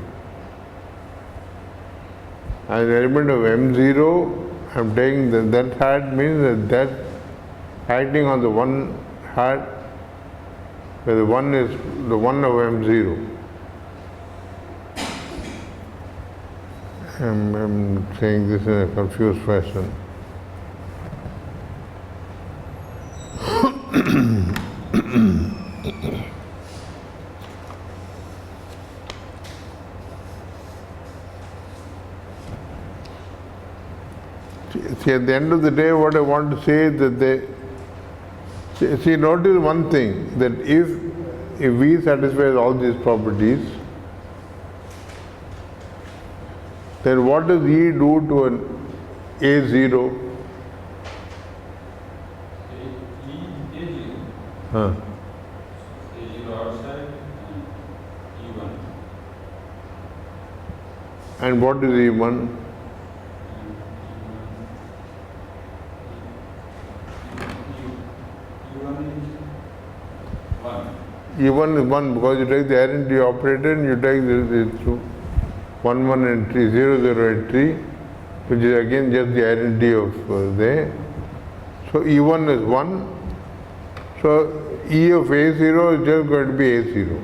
As an element of M0, I'm taking that hat means that acting on the one hat where the 1 is the 1 of M0. I'm saying this in a confused fashion. See, at the end of the day, what I want to say is that see, notice one thing, that if V satisfies all these properties, then what does E do to an A0? A0. Huh. A0 outside and E1. And what is E1? E1 is 1 because you take the identity operator and you take the 1, 1 and 3, 0, 0 and 3, which is again just the identity of there. So E1 is 1. So E of A0 is just going to be A0.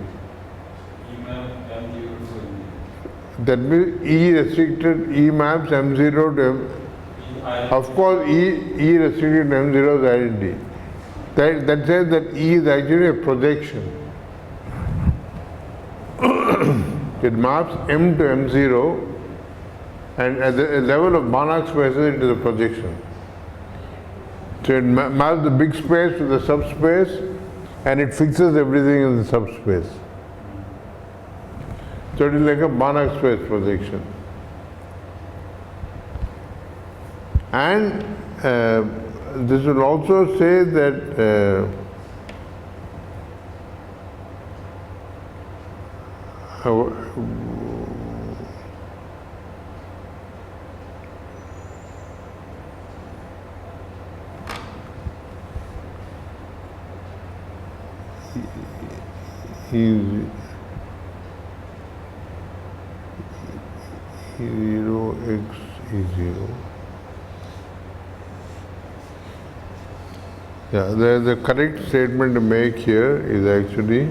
That means E restricted, E maps M0 to M. Of course, E restricted to M0 is identity. That says that E is actually a projection. It maps M to M0 and at the level of Banach spaces it is a projection. So it maps the big space to the subspace and it fixes everything in the subspace. So it is like a Banach space projection. And this will also say that E0 x E0. Yeah, the correct statement to make here is actually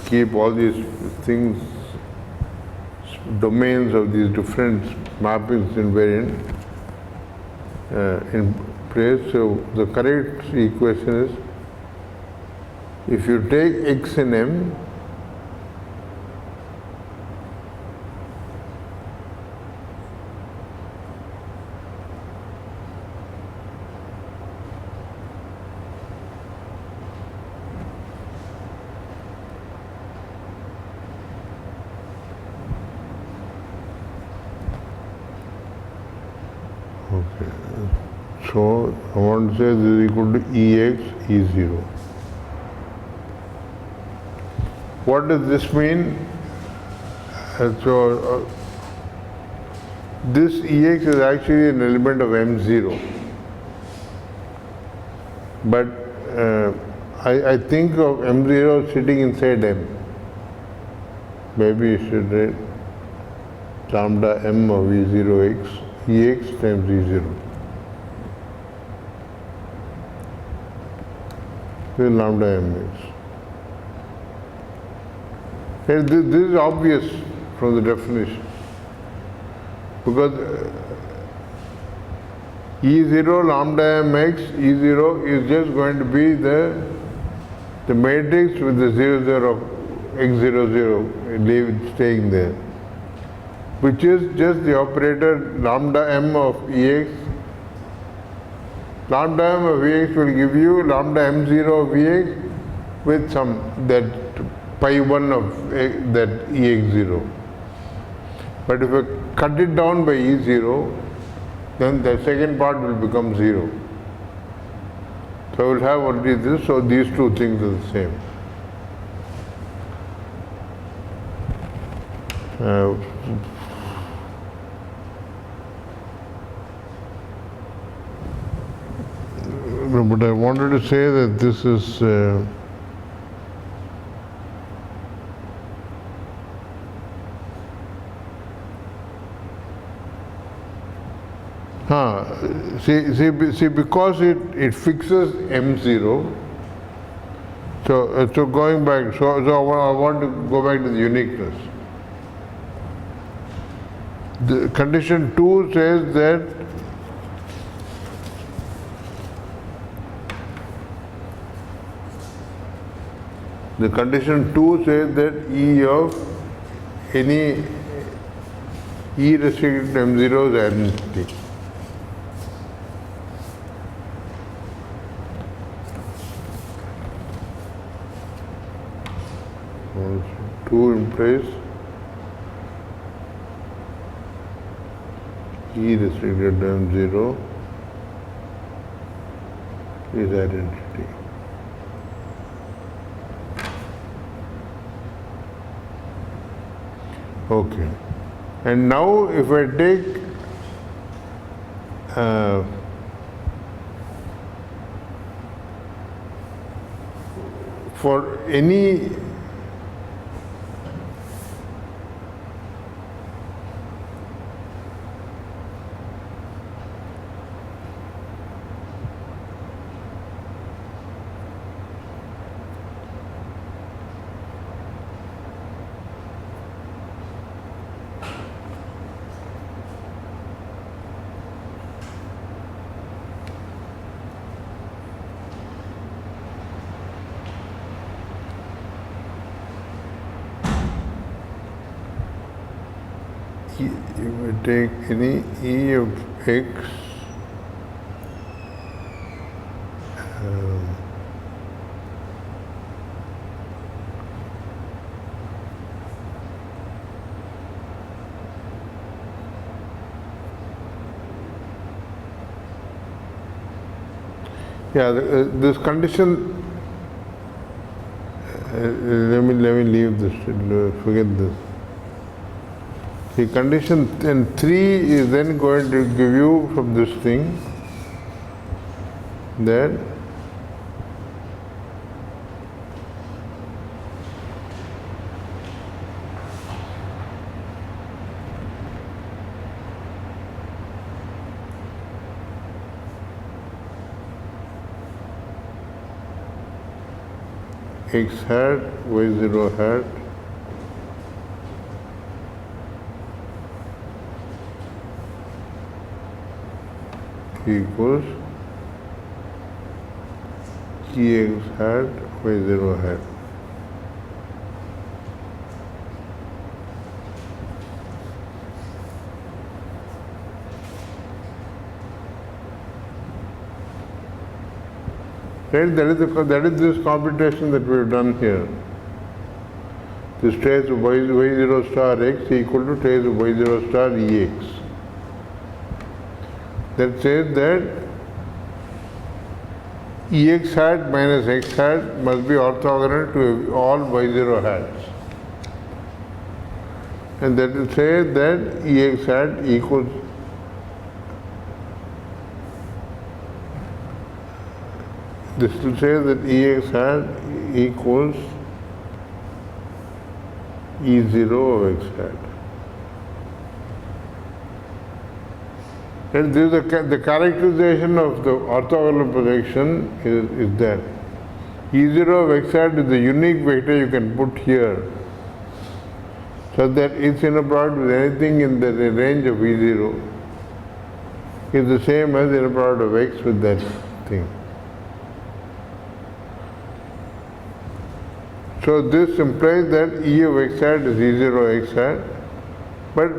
keep all these things, domains of these different mappings invariant in place. So the correct equation is, if you take x in M, so I want to say this is equal to Ex E0. What does this mean? This Ex is actually an element of M0. But I think of M0 sitting inside M. Maybe you should write lambda M of E0x, Ex times E0. This is lambda mx. And this is obvious from the definition, because E0 lambda mx, E0 is just going to be the matrix with the 0, 0, x0, 0, leave it staying there, which is just the operator lambda m of Ex. Lambda m of Ex will give you lambda m0 of Ex with some that pi 1 of that Ex0. But if I cut it down by E0, then the second part will become 0. So I will have only this, so these two things are the same. But I wanted to say that this is see, because it fixes M0. So going back, so I want to go back to the uniqueness. The condition 2 says that E of any E restricted to M0 is identity. Also, 2 implies E restricted to M0 is identity. Okay. And now if I take for any if I take any E of x this condition let me leave this, forget this. The condition in 3 is then going to give you from this thing that x hat, y0 hat equals x hat, y0 hat. Right? That is this computation that we have done here. This trace of y0 star x equal to trace of y0 star ex. That says that ex hat minus x hat must be orthogonal to all y0 hats. And that will say that ex hat equals this will say that ex hat equals E0 of x hat. And this is the characterization of the orthogonal projection is that E0 of x hat is the unique vector you can put here, so that its inner product with anything in the range of E0 is the same as the inner product of x with that thing. So this implies that E of x hat is E0 x hat, but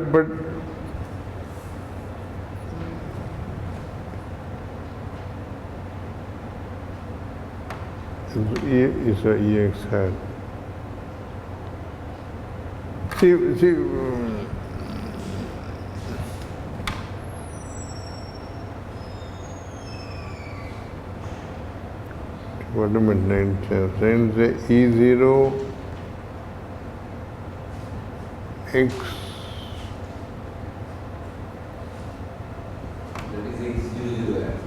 E is a ex hat. See, what am I saying? Say E0 x That is x0 hat.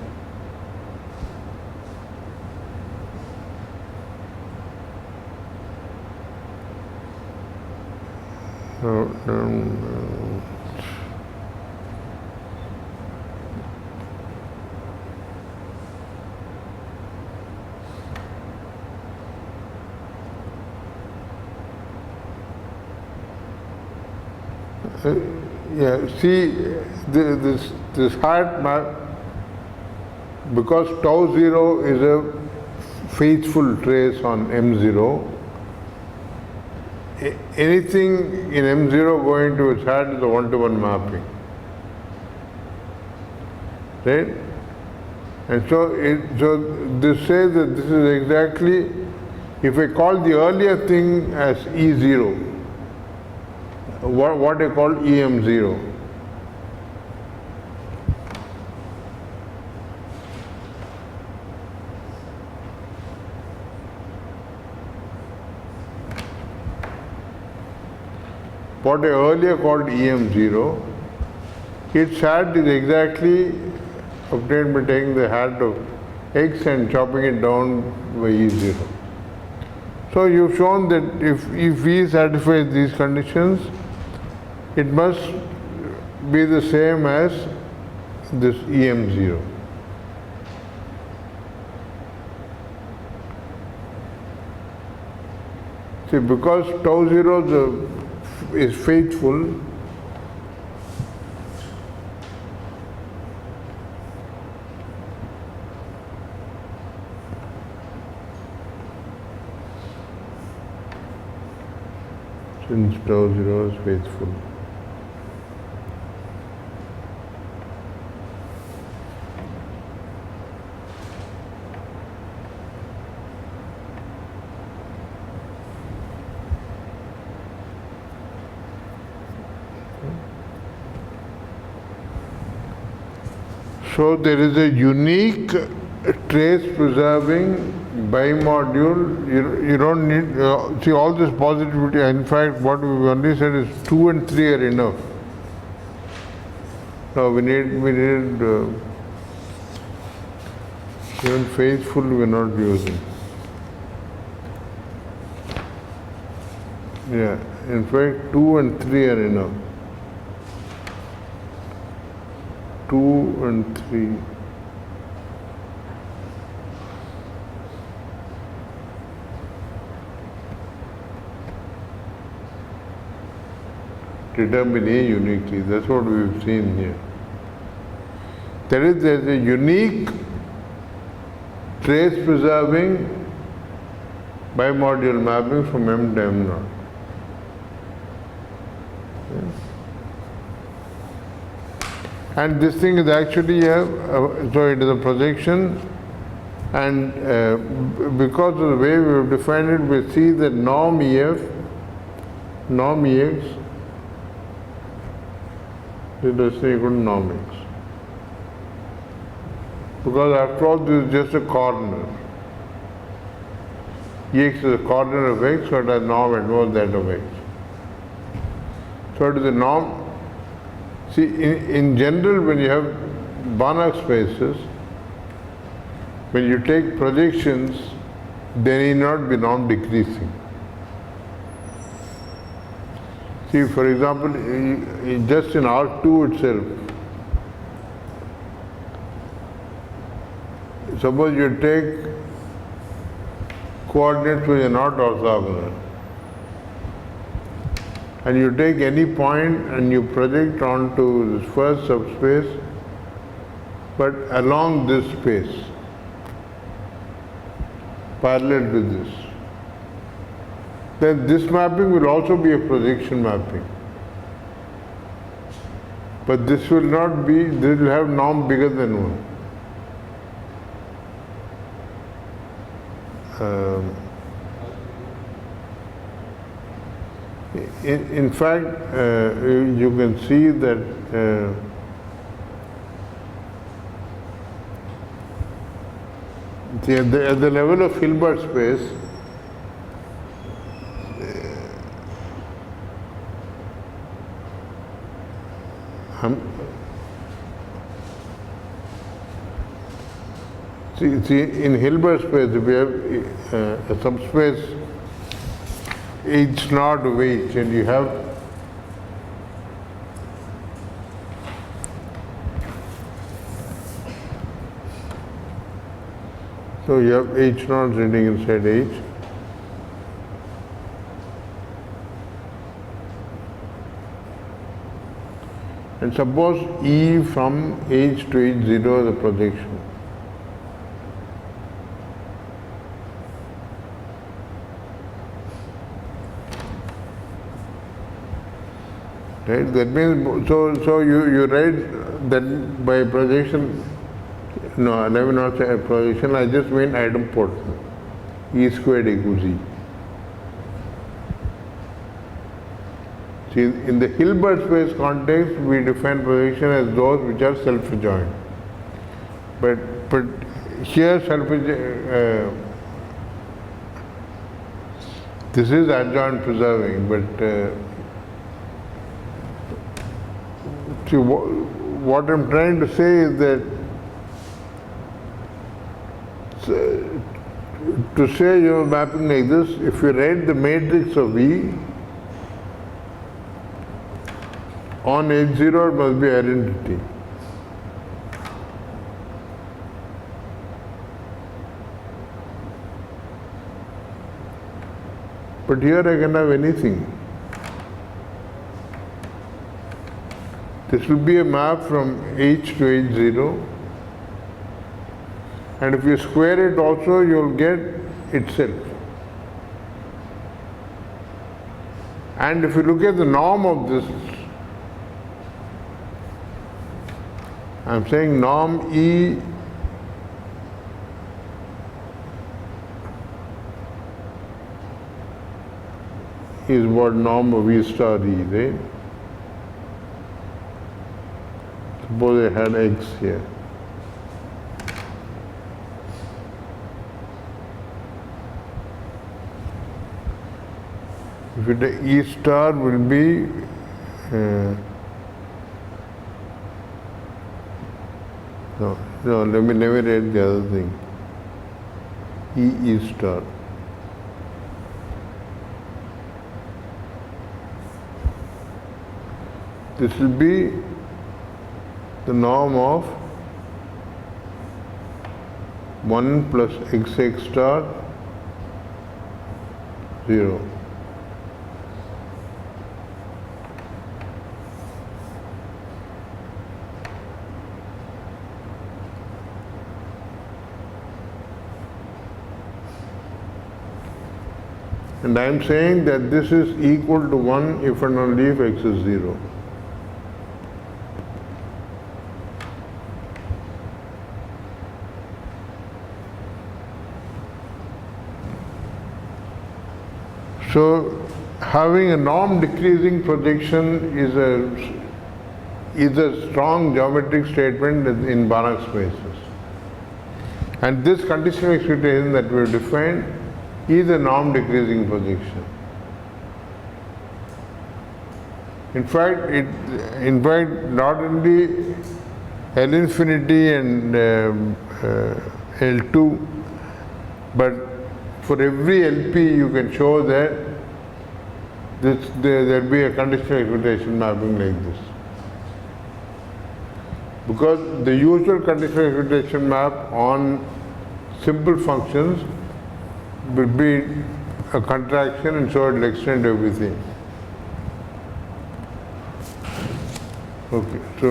Yeah, see, this hat map, because tau 0 is a faithful trace on M0, anything in M0 going to its hat is a one-to-one mapping. Right? And so this says that this is exactly, if I call the earlier thing as E0, what I call EM0. What I earlier called EM0, its hat is exactly obtained by taking the hat of X and chopping it down by E0. So you've shown that if V satisfies these conditions, it must be the same as this EM0. See, because tau 0 is faithful, since tau 0 is faithful. So there is a unique trace preserving bimodule. You don't need, see all this positivity. In fact, what we only said is 2 and 3 are enough. No, we need even faithful we are not using. Yeah, in fact 2 and 3 are enough. 2 and 3. Determine A uniquely. That's what we've seen here. There's a unique trace preserving bimodule mapping from M to M0. And this thing is actually so it is a projection, and because of the way we have defined it, we see that norm EF, norm EX, it does not equal to norm X. Because after all, this is just a corner. Ex is a corner of X, so it has norm at most that of X. So it is a norm. See, in general, when you have Banach spaces, when you take projections, they need not be norm decreasing. See, for example, just in R2 itself, suppose you take coordinates which are not orthogonal, and you take any point and you project onto this first subspace, but along this space, parallel with this, then this mapping will also be a projection mapping. But this will not be, this will have norm bigger than 1. In fact, you can see that at the level of Hilbert space, see in Hilbert space, we have a subspace H naught of H, and you have so you have H naught sitting inside H. And suppose E from H to H0 is a projection. Right? That means, so you write that by projection, no, I will not say projection, I just mean idempot. E squared equals E. See, in the Hilbert space context, we define projection as those which are self-adjoint. But here this is adjoint preserving, but see, what I'm trying to say is that to say you're mapping like this, if you write the matrix of E on H0, it must be identity. But here I can have anything. This will be a map from H to H0, and if you square it also, you will get itself. And if you look at the norm of this, I am saying norm E is what norm of E star E, right? Suppose I had X here. If it E star will be no, let me write the other thing. E star. This will be the norm of 1 plus XX star 0. And I am saying that this is equal to 1 if and only if X is 0. So, having a norm decreasing projection is a strong geometric statement in Banach spaces. And this conditional expectation that we have defined is a norm decreasing projection. In fact, not only L infinity and L2, but for every LP you can show that there will be a conditional expectation mapping like this. Because the usual conditional expectation map on simple functions will be a contraction, and so it will extend everything. Okay, so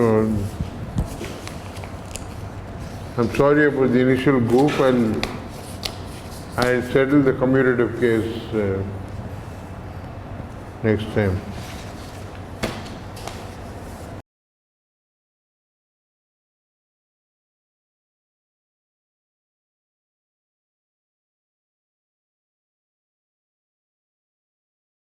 I'm sorry about the initial goof. I'll settle the commutative case next time.